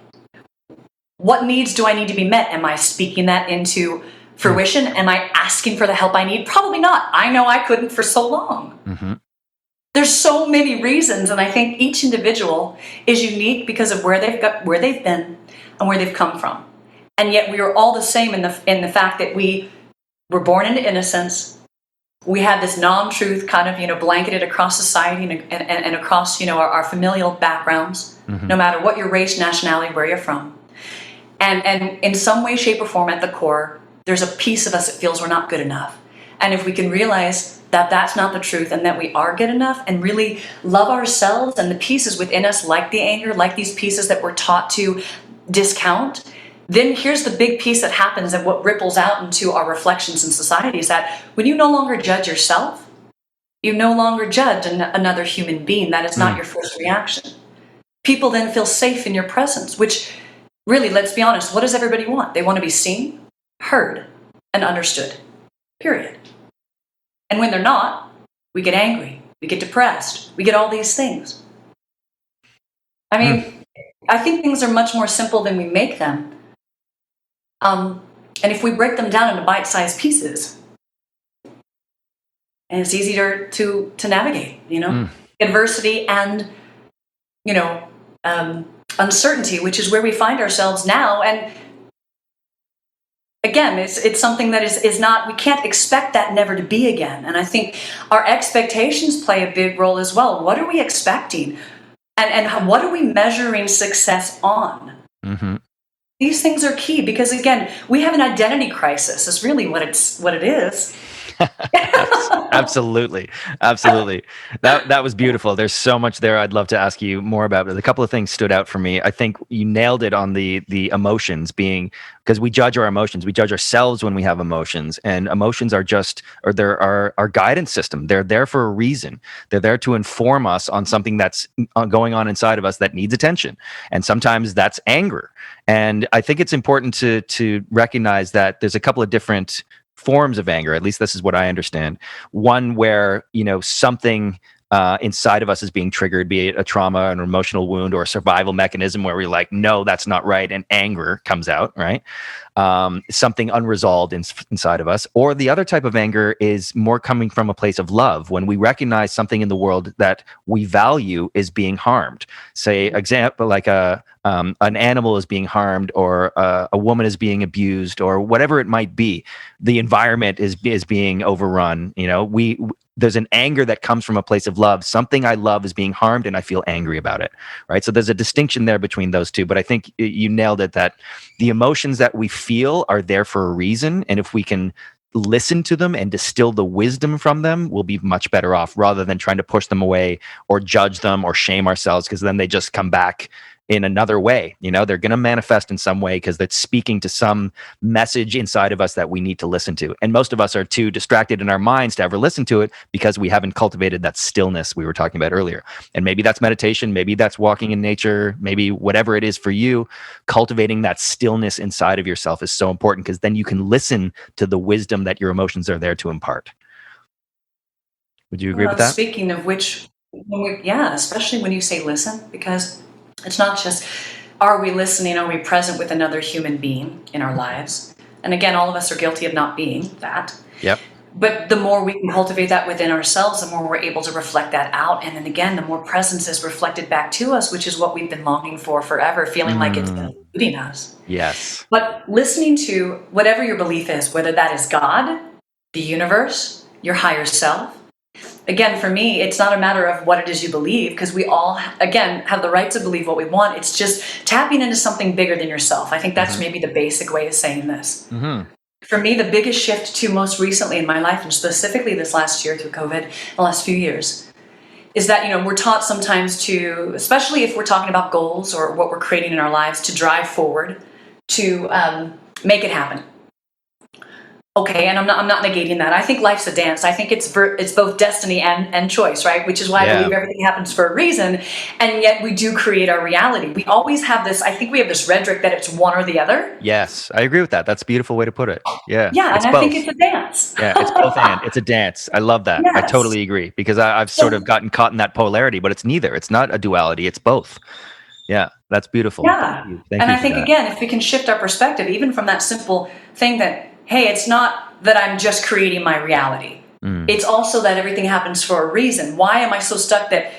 What needs do I need to be met? Am I speaking that into fruition? Am I asking for the help I need? Probably not. I know I couldn't for so long. Mm-hmm. There's so many reasons, and I think each individual is unique because of where they've been and where they've come from. And yet we are all the same in the fact that we were born into innocence. We have this non-truth kind of, blanketed across society and across, our familial backgrounds, no matter what your race, nationality, where you're from. And in some way, shape, or form at the core, there's a piece of us that feels we're not good enough. And if we can realize that that's not the truth, and that we are good enough, and really love ourselves and the pieces within us, like the anger, like these pieces that we're taught to discount, then here's the big piece that happens, and what ripples out into our reflections in society is that when you no longer judge yourself, you no longer judge another human being. That is not your first reaction. People then feel safe in your presence, which really, let's be honest, what does everybody want? They want to be seen, heard, and understood. Period. And when they're not, we get angry, we get depressed, we get all these things. I mean, I think things are much more simple than we make them. And if we break them down into bite-sized pieces, and it's easier to navigate, adversity and, uncertainty, which is where we find ourselves now. And again, it's something that is not, we can't expect that never to be again. And I think our expectations play a big role as well. What are we expecting? And what are we measuring success on? Mm-hmm. These things are key because, again, we have an identity crisis. Is really what it is. Absolutely. Absolutely. That was beautiful. There's so much there I'd love to ask you more about. But a couple of things stood out for me. I think you nailed it on the emotions being, because we judge our emotions. We judge ourselves when we have emotions, and emotions are just, or they're our guidance system. They're there for a reason. They're there to inform us on something that's going on inside of us that needs attention. And sometimes that's anger. And I think it's important to recognize that there's a couple of different forms of anger. At least this is what I understand. One where, something inside of us is being triggered, be it a trauma, an emotional wound, or a survival mechanism where we're like, no, that's not right. And anger comes out, right? Something unresolved inside of us. Or the other type of anger is more coming from a place of love, when we recognize something in the world that we value is being harmed. Say, example, like an animal is being harmed, or a woman is being abused, or whatever it might be. The environment is being overrun. There's an anger that comes from a place of love. Something I love is being harmed, and I feel angry about it, right? So there's a distinction there between those two. But I think you nailed it, that the emotions that we feel are there for a reason. And if we can listen to them and distill the wisdom from them, we'll be much better off, rather than trying to push them away or judge them or shame ourselves, because then they just come back in another way. They're going to manifest in some way because that's speaking to some message inside of us that we need to listen to. And most of us are too distracted in our minds to ever listen to it, because we haven't cultivated that stillness we were talking about earlier. And maybe that's meditation, maybe that's walking in nature, maybe whatever it is for you. Cultivating that stillness inside of yourself is so important, because then you can listen to the wisdom that your emotions are there to impart. Would you agree with that? Speaking of which, especially when you say listen, because it's not just, are we listening? Are we present with another human being in our lives? And again, all of us are guilty of not being that. Yep. But the more we can cultivate that within ourselves, the more we're able to reflect that out. And then again, the more presence is reflected back to us, which is what we've been longing for forever, feeling like it's been eluding us. Yes. But listening to whatever your belief is, whether that is God, the universe, your higher self. Again, for me, it's not a matter of what it is you believe, because we all, again, have the right to believe what we want. It's just tapping into something bigger than yourself. I think that's maybe the basic way of saying this. Mm-hmm. For me, the biggest shift to most recently in my life, and specifically this last year through COVID, the last few years, is that, we're taught sometimes to, especially if we're talking about goals or what we're creating in our lives, to drive forward, to make it happen. Okay, and I'm not negating that. I think life's a dance. I think it's both destiny and choice, right? Which is why I believe everything happens for a reason, and yet we do create our reality. We always have this, I think we have this rhetoric that it's one or the other. Yes, I agree with that. That's a beautiful way to put it. Yeah, and I both. think it's a dance. Yeah, it's both and. It's a dance. I love that. Yes. I totally agree, because I've sort of gotten caught in that polarity, but it's neither. It's not a duality. It's both. Yeah, that's beautiful. Yeah, Thank you and I think, that. again, if we can shift our perspective, even from that simple thing that, hey, it's not that I'm just creating my reality. It's also that everything happens for a reason. Why am I so stuck that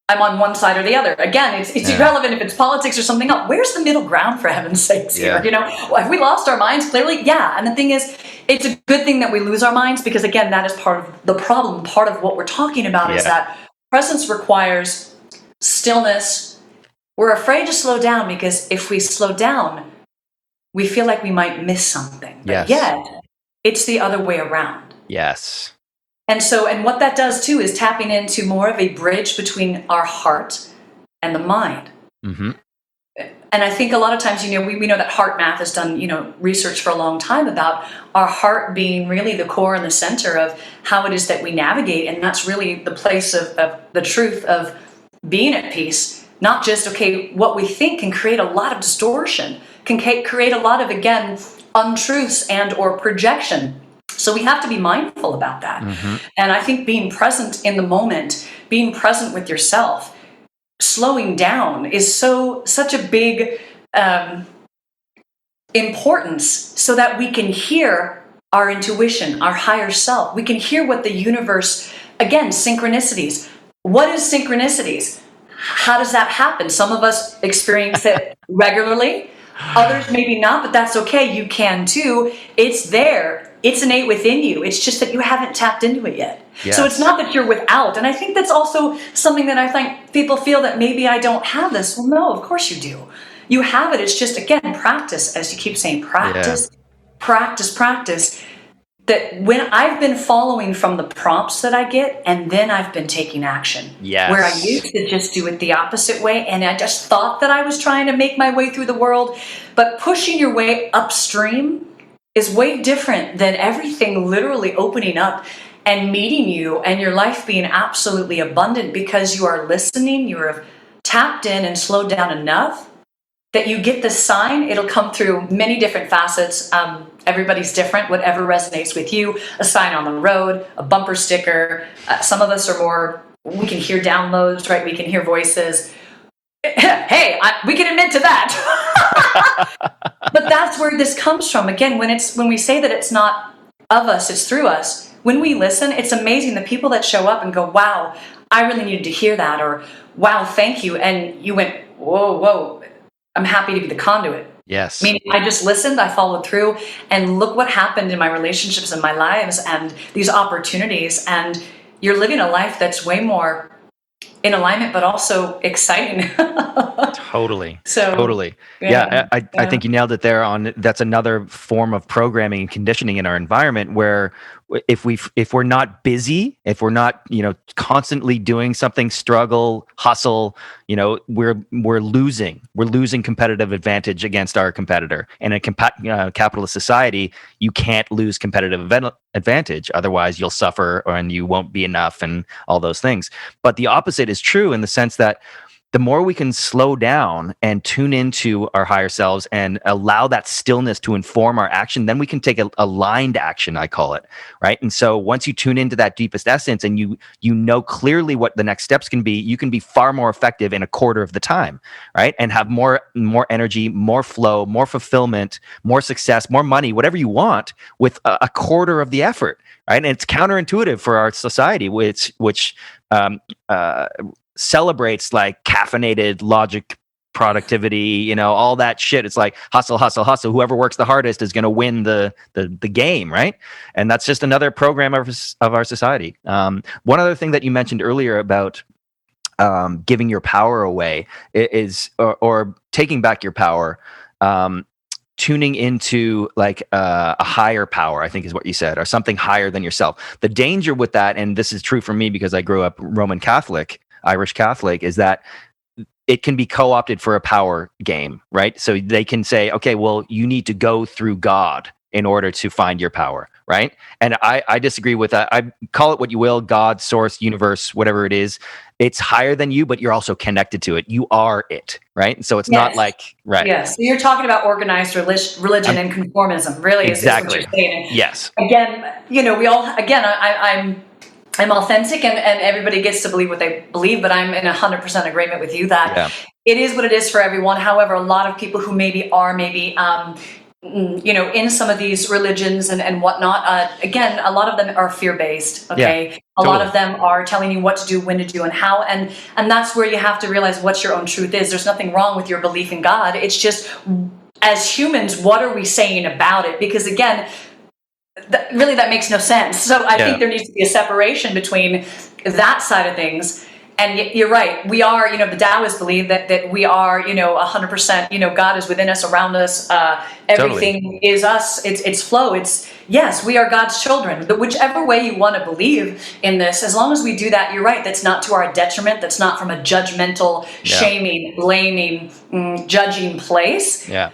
I'm on one side or the other? Again, it's irrelevant if it's politics or something else. Where's the middle ground, for heaven's sakes, here? Have we lost our minds? Clearly, yeah. And the thing is, it's a good thing that we lose our minds, because, again, that is part of the problem. Part of what we're talking about is that presence requires stillness. We're afraid to slow down, because if we slow down, we feel like we might miss something. But yet, it's the other way around. Yes. And what that does too is tapping into more of a bridge between our heart and the mind. Mm-hmm. And I think a lot of times, we know that heart math has done, research for a long time about our heart being really the core and the center of how it is that we navigate. And that's really the place of the truth of being at peace. Not just, what we think can create a lot of distortion, can create a lot of, again, untruths and or projection. So we have to be mindful about that. Mm-hmm. And I think being present in the moment, being present with yourself, slowing down is such a big importance, so that we can hear our intuition, our higher self. We can hear what the universe, again, synchronicities. What is synchronicities? How does that happen? Some of us experience it regularly. Others maybe not, but that's okay. You can too. It's there. It's innate within you. It's just that you haven't tapped into it yet. Yes. So it's not that you're without. And I think that's also something that I think people feel that maybe I don't have this. Well, no, of course you do. you have it. It's just, again, practice, as you keep saying, practice, practice, practice. That when I've been following from the prompts that I get, and then I've been taking action. Yes. Where I used to just do it the opposite way, and I just thought that I was trying to make my way through the world. But pushing your way upstream is way different than everything literally opening up and meeting you and your life being absolutely abundant, because you are listening, you are tapped in and slowed down enough that you get the sign. It'll come through many different facets. Everybody's different, whatever resonates with you. A sign on the road, a bumper sticker. Some of us are more, we can hear downloads, right? We can hear voices. Hey, we can admit to that. But that's where this comes from. Again, when we say that it's not of us, it's through us. When we listen, it's amazing the people that show up and go, wow, I really needed to hear that, or wow, thank you. And you went, whoa, I'm happy to be the conduit. Yes. Meaning I just listened, I followed through, and look what happened in my relationships and my lives and these opportunities. And you're living a life that's way more in alignment, but also exciting. Totally. So, totally. Yeah. I think you nailed it there. That's another form of programming and conditioning in our environment, where if we're not busy, if we're not, constantly doing something, struggle, hustle, we're losing competitive advantage against our competitor. And in a capitalist society, you can't lose competitive advantage. Otherwise you'll suffer, and you won't be enough, and all those things. But the opposite is true, in the sense that the more we can slow down and tune into our higher selves and allow that stillness to inform our action, then we can take aligned action, I call it, right? And so once you tune into that deepest essence, and you know clearly what the next steps can be, you can be far more effective in a quarter of the time, right? And have more energy, more flow, more fulfillment, more success, more money, whatever you want, with a quarter of the effort, right? And it's counterintuitive for our society, which celebrates like caffeinated logic, productivity, all that shit. It's like hustle, hustle, hustle. Whoever works the hardest is going to win the game, right? And that's just another program of our society. One other thing that you mentioned earlier about giving your power away is, or taking back your power, tuning into like a higher power, I think is what you said, or something higher than yourself. The danger with that, and this is true for me because I grew up Roman Catholic, Irish Catholic, is that it can be co-opted for a power game, right? So they can say, okay, well, you need to go through God in order to find your power, right? And I disagree with that. I call it what you will, God, source, universe, whatever it is. It's higher than you, but you're also connected to it. You are it, right? And so it's not like, right. Yes. So you're talking about organized religion and conformism, really, exactly. is what you're saying. Yes. Again, I'm authentic, and everybody gets to believe what they believe, but I'm in 100% agreement with you that it is what it is for everyone. However, a lot of people who maybe in some of these religions and whatnot, again, a lot of them are fear-based, okay? Yeah, a lot of them are telling you what to do, when to do, and how, and that's where you have to realize what your own truth is. There's nothing wrong with your belief in God. It's just, as humans, what are we saying about it? Because again, that makes no sense. So I think there needs to be a separation between that side of things. And you're right. We are, the Taoists believe that we are, 100%, God is within us, around us. Everything is us. It's flow. Yes, we are God's children. But whichever way you want to believe in this, as long as we do that, you're right. That's not to our detriment. That's not from a judgmental, shaming, blaming, judging place. Yeah.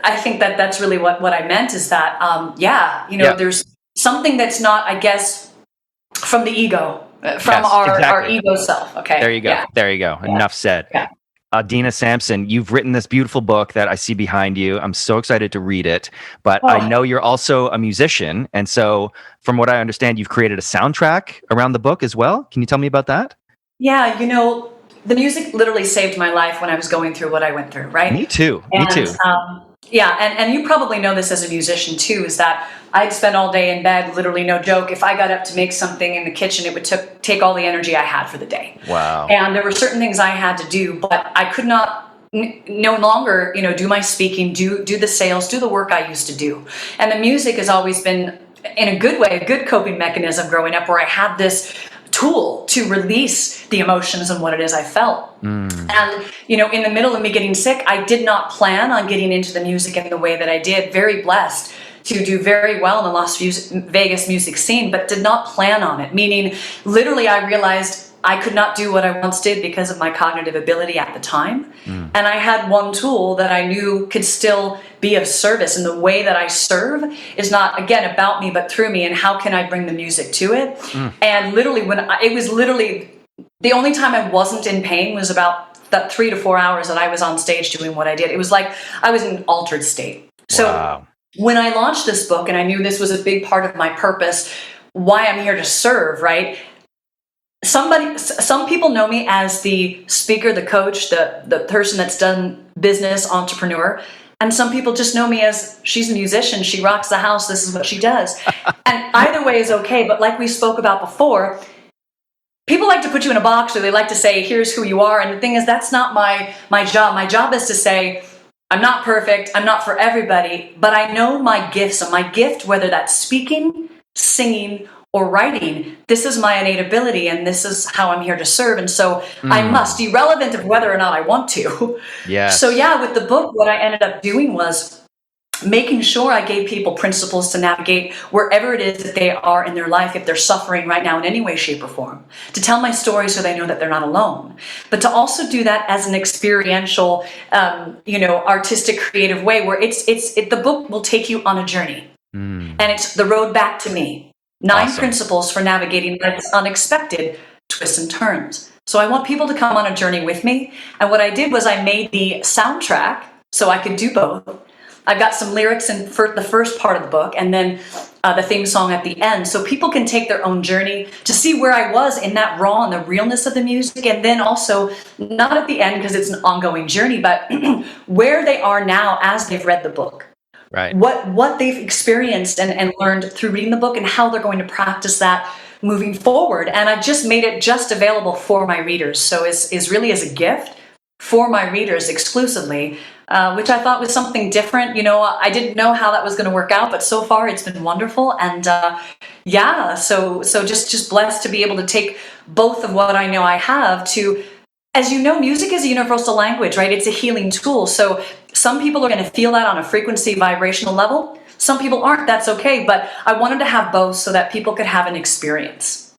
I think that's really what I meant, is that, there's something that's not, I guess, from the ego. From our ego self. Okay. There you go. Yeah. There you go. Yeah. Enough said. Yeah. Adena Sampson, you've written this beautiful book that I see behind you. I'm so excited to read it, but I know you're also a musician. And so from what I understand, you've created a soundtrack around the book as well. Can you tell me about that? Yeah. The music literally saved my life when I was going through what I went through. Right. Me too. And you probably know this as a musician too, is that I'd spend all day in bed, literally no joke. If I got up to make something in the kitchen, it would take all the energy I had for the day. Wow. And there were certain things I had to do, but I could not no longer, do my speaking, do the sales, do the work I used to do. And the music has always been, in a good way, a good coping mechanism growing up, where I had this tool to release the emotions and what it is I felt. And, in the middle of me getting sick, I did not plan on getting into the music in the way that I did. Very blessed to do very well in the Las Vegas music scene, but did not plan on it. Meaning, literally, I realized I could not do what I once did because of my cognitive ability at the time. And I had one tool that I knew could still be of service. And the way that I serve is not, again, about me, but through me. And how can I bring the music to it? And literally, it was literally the only time I wasn't in pain was about that 3 to 4 hours that I was on stage doing what I did. It was like I was in an altered state. So when I launched this book, and I knew this was a big part of my purpose, why I'm here to serve, right? Some people know me as the speaker, the coach, the person that's done business, entrepreneur. And some people just know me as she's a musician, she rocks the house, this is what she does. And either way is okay. But like we spoke about before, people like to put you in a box, or they like to say, here's who you are. And the thing is, that's not my job. My job is to say, I'm not perfect, I'm not for everybody, but I know my gifts. And my gift, whether that's speaking, singing, or writing, this is my innate ability, and this is how I'm here to serve. And so I must, irrelevant of whether or not I want to. So with the book, what I ended up doing was making sure I gave people principles to navigate wherever it is that they are in their life, if they're suffering right now in any way, shape, or form, to tell my story so they know that they're not alone, but to also do that as an experiential, artistic, creative way where the book will take you on a journey, and it's the road back to me. 9 principles for navigating life's unexpected twists and turns. So I want people to come on a journey with me. And what I did was I made the soundtrack so I could do both. I've got some lyrics in for the first part of the book, and then the theme song at the end, so people can take their own journey to see where I was in that raw and the realness of the music, and then also, not at the end because it's an ongoing journey, but where they are now as they've read the book. Right. What they've experienced and learned through reading the book, and how they're going to practice that moving forward. And I just made it just available for my readers. So is really as a gift for my readers exclusively, which I thought was something different. I didn't know how that was going to work out, but so far it's been wonderful. And so just blessed to be able to take both of what I know I have to, as you know, music is a universal language, right? It's a healing tool. So some people are going to feel that on a frequency, vibrational level. Some people aren't. That's okay. But I wanted to have both so that people could have an experience,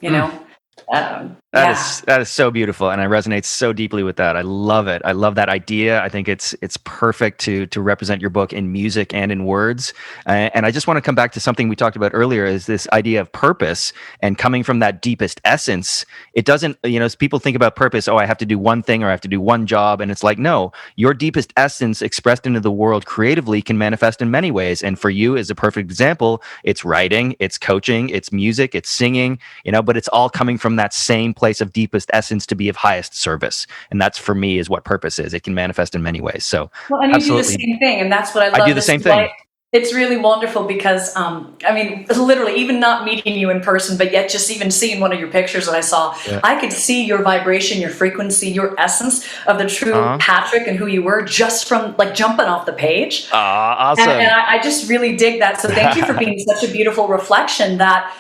That is so beautiful, and I resonate so deeply with that. I love it. I love that idea. I think it's perfect to represent your book in music and in words. And I just want to come back to something we talked about earlier, is this idea of purpose and coming from that deepest essence. It doesn't, people think about purpose, I have to do one thing or I have to do one job, and it's like, no, your deepest essence expressed into the world creatively can manifest in many ways. And for you, is a perfect example. It's writing, it's coaching, it's music, it's singing, but it's all coming from that same place of deepest essence to be of highest service. And that's, for me, is what purpose is. It can manifest in many ways. So and you do the same thing, and that's what I love. I do the same thing. It's really wonderful because, literally, even not meeting you in person, but yet just even seeing one of your pictures that I saw, I could see your vibration, your frequency, your essence of the true Patrick and who you were just from jumping off the page. Awesome. And I just really dig that. So thank you for being such a beautiful reflection that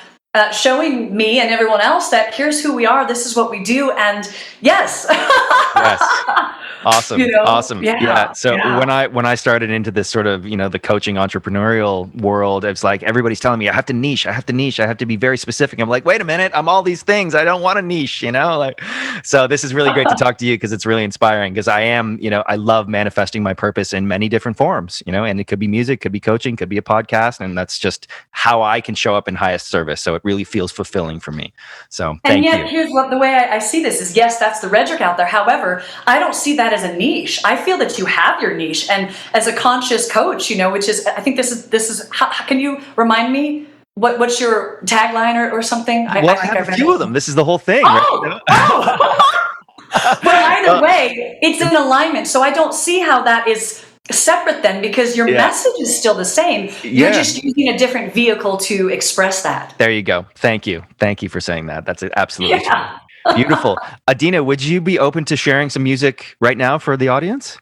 showing me and everyone else that here's who we are, this is what we do, and yes. Awesome. Awesome. Yeah. So when I started into this sort of, the coaching entrepreneurial world, it's like everybody's telling me I have to niche, I have to be very specific. I'm like, wait a minute, I'm all these things. I don't want to niche, so this is really great to talk to you, because it's really inspiring, because I am, I love manifesting my purpose in many different forms, and it could be music, could be coaching, could be a podcast. And that's just how I can show up in highest service. So it really feels fulfilling for me. So thank you. And yet, here's the way I see this is, yes, that's the Redrick out there. However, I don't see that as a niche. I feel that you have your niche, and as a conscious coach, which is, I think this is. How, can you remind me what's your tagline or something? I have a few of them. This is the whole thing. Right? But either way, it's in alignment. So I don't see how that is separate then, because your message is still the same. You're just using a different vehicle to express that. There you go. Thank you for saying that. That's absolutely true. Beautiful. Adena, would you be open to sharing some music right now for the audience?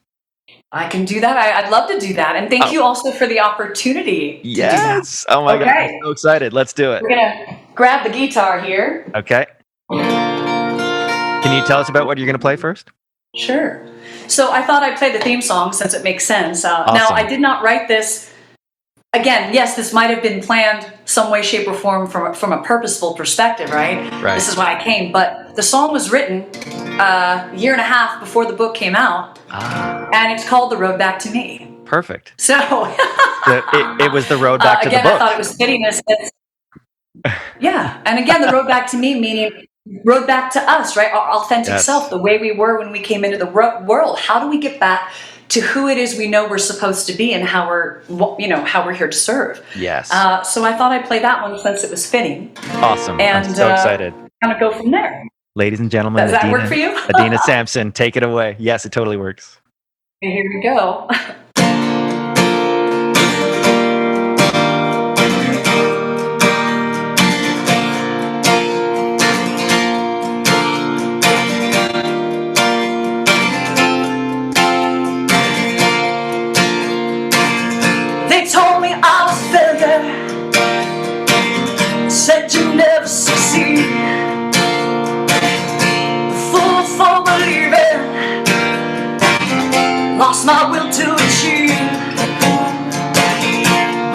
I can do that. I'd love to do that. And thank you also for the opportunity to do that. Oh my God. I'm so excited. Let's do it. We're going to grab the guitar here. Okay. Can you tell us about what you're going to play first? Sure. So I thought I'd play the theme song since it makes sense. Awesome. Now, I did not write this. Again, yes, this might have been planned some way, shape, or form from a purposeful perspective, right? This is why I came. But the song was written a year and a half before the book came out, and it's called The Road Back to Me. Perfect. So it was the road back to the book. Again, I thought it was fitting. Yeah, and again, the road back to me, meaning road back to us, right? Our authentic self, the way we were when we came into the world. How do we get back to who it is we know we're supposed to be and how we're here to serve? Yes. So I thought I'd play that one since it was fitting. Awesome. And I'm so excited. Kind of go from there. Ladies and gentlemen, does that work for you? Adena Sampson, take it away. Yes, it totally works. Here we go. Told me I was failure, said you never succeed. Fool for believing, lost my will to achieve.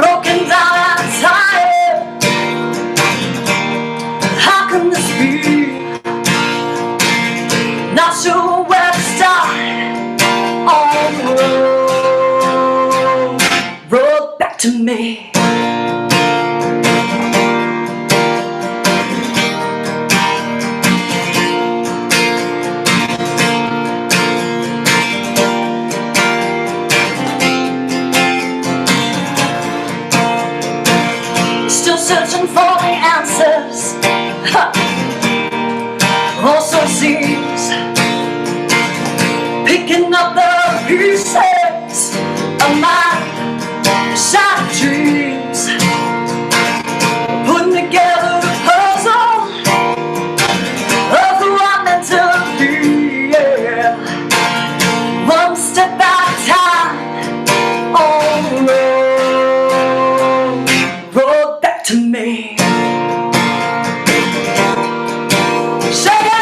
Broken down and tired, how can this be? Not sure where to start on the road back to me. Still searching for the answers. Also seems picking up the pieces of my shattered dreams, putting together the puzzle of who I'm meant to be. Yeah. One step at a time on the road back to me. Shake it.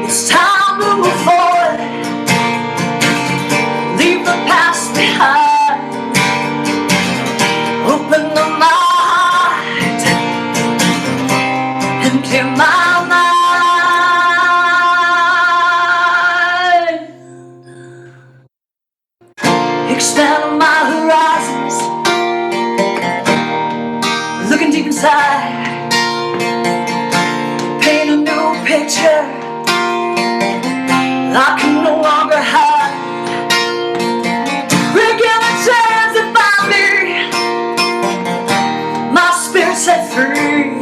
It's time to move forward, leave the past behind, open up my heart and clear my mind. Expand my horizons, looking deep inside, paint a new picture I can no longer hide. Breaking the chains that bind me, my spirit set free.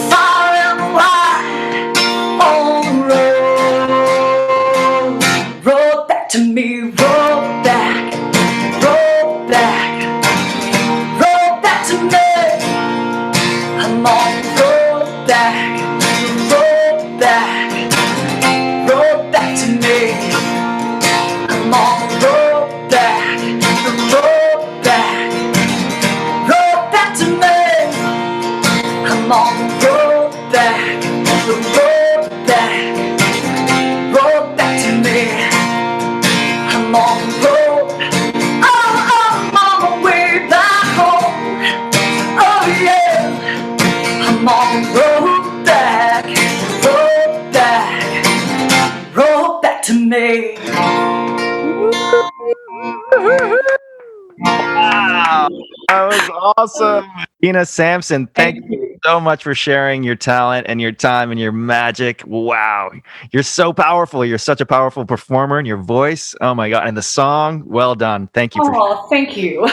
Far and wide on the road back to me. Road back to me. I'm on the road back to me. I'm on the road back to me. I'm on the road back to me. I'm on the road, I'm on my way back home. Oh yeah, I'm on the road back to me. Wow, that was awesome. Adena Sampson, thank you so much for sharing your talent and your time and your magic. Wow, you're so powerful. You're such a powerful performer, and your voice, oh my God, and the song, well done. Thank you. Thank you.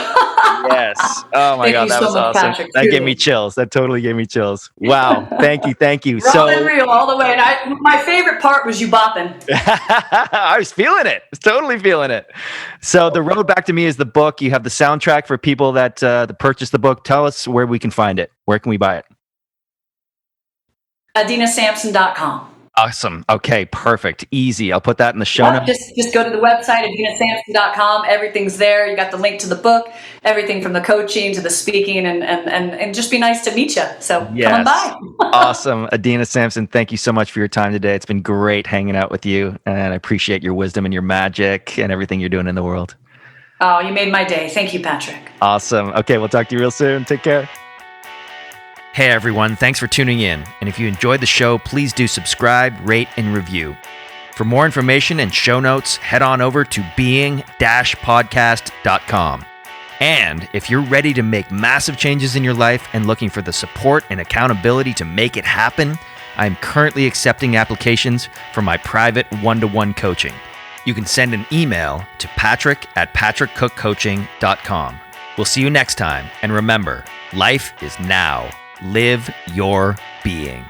Yes. Oh my God, that was awesome. Patrick, that gave me chills. That totally gave me chills. Wow. Thank you. Raw and real all the way. And my favorite part was you bopping. I was feeling it. I was totally feeling it. So The Road Back to Me is the book. You have the soundtrack for people that purchase the book. Tell us where we can find it. Where can we buy it? AdenaSampson.com. Awesome. Okay, perfect. Easy. I'll put that in the show Yep, notes. just go to the website, adenasampson.com. Everything's there. You got the link to the book, everything from the coaching to the speaking, and just be nice to meet you. So come on by. Awesome. Adena Sampson, thank you so much for your time today. It's been great hanging out with you, and I appreciate your wisdom and your magic and everything you're doing in the world. Oh, you made my day. Thank you, Patrick. Awesome. Okay, we'll talk to you real soon. Take care. Hey everyone, thanks for tuning in. And if you enjoyed the show, please do subscribe, rate, and review. For more information and show notes, head on over to being-podcast.com. And if you're ready to make massive changes in your life and looking for the support and accountability to make it happen, I'm currently accepting applications for my private one-to-one coaching. You can send an email to patrick@patrickcookcoaching.com. We'll see you next time. And remember, life is now. Live your being.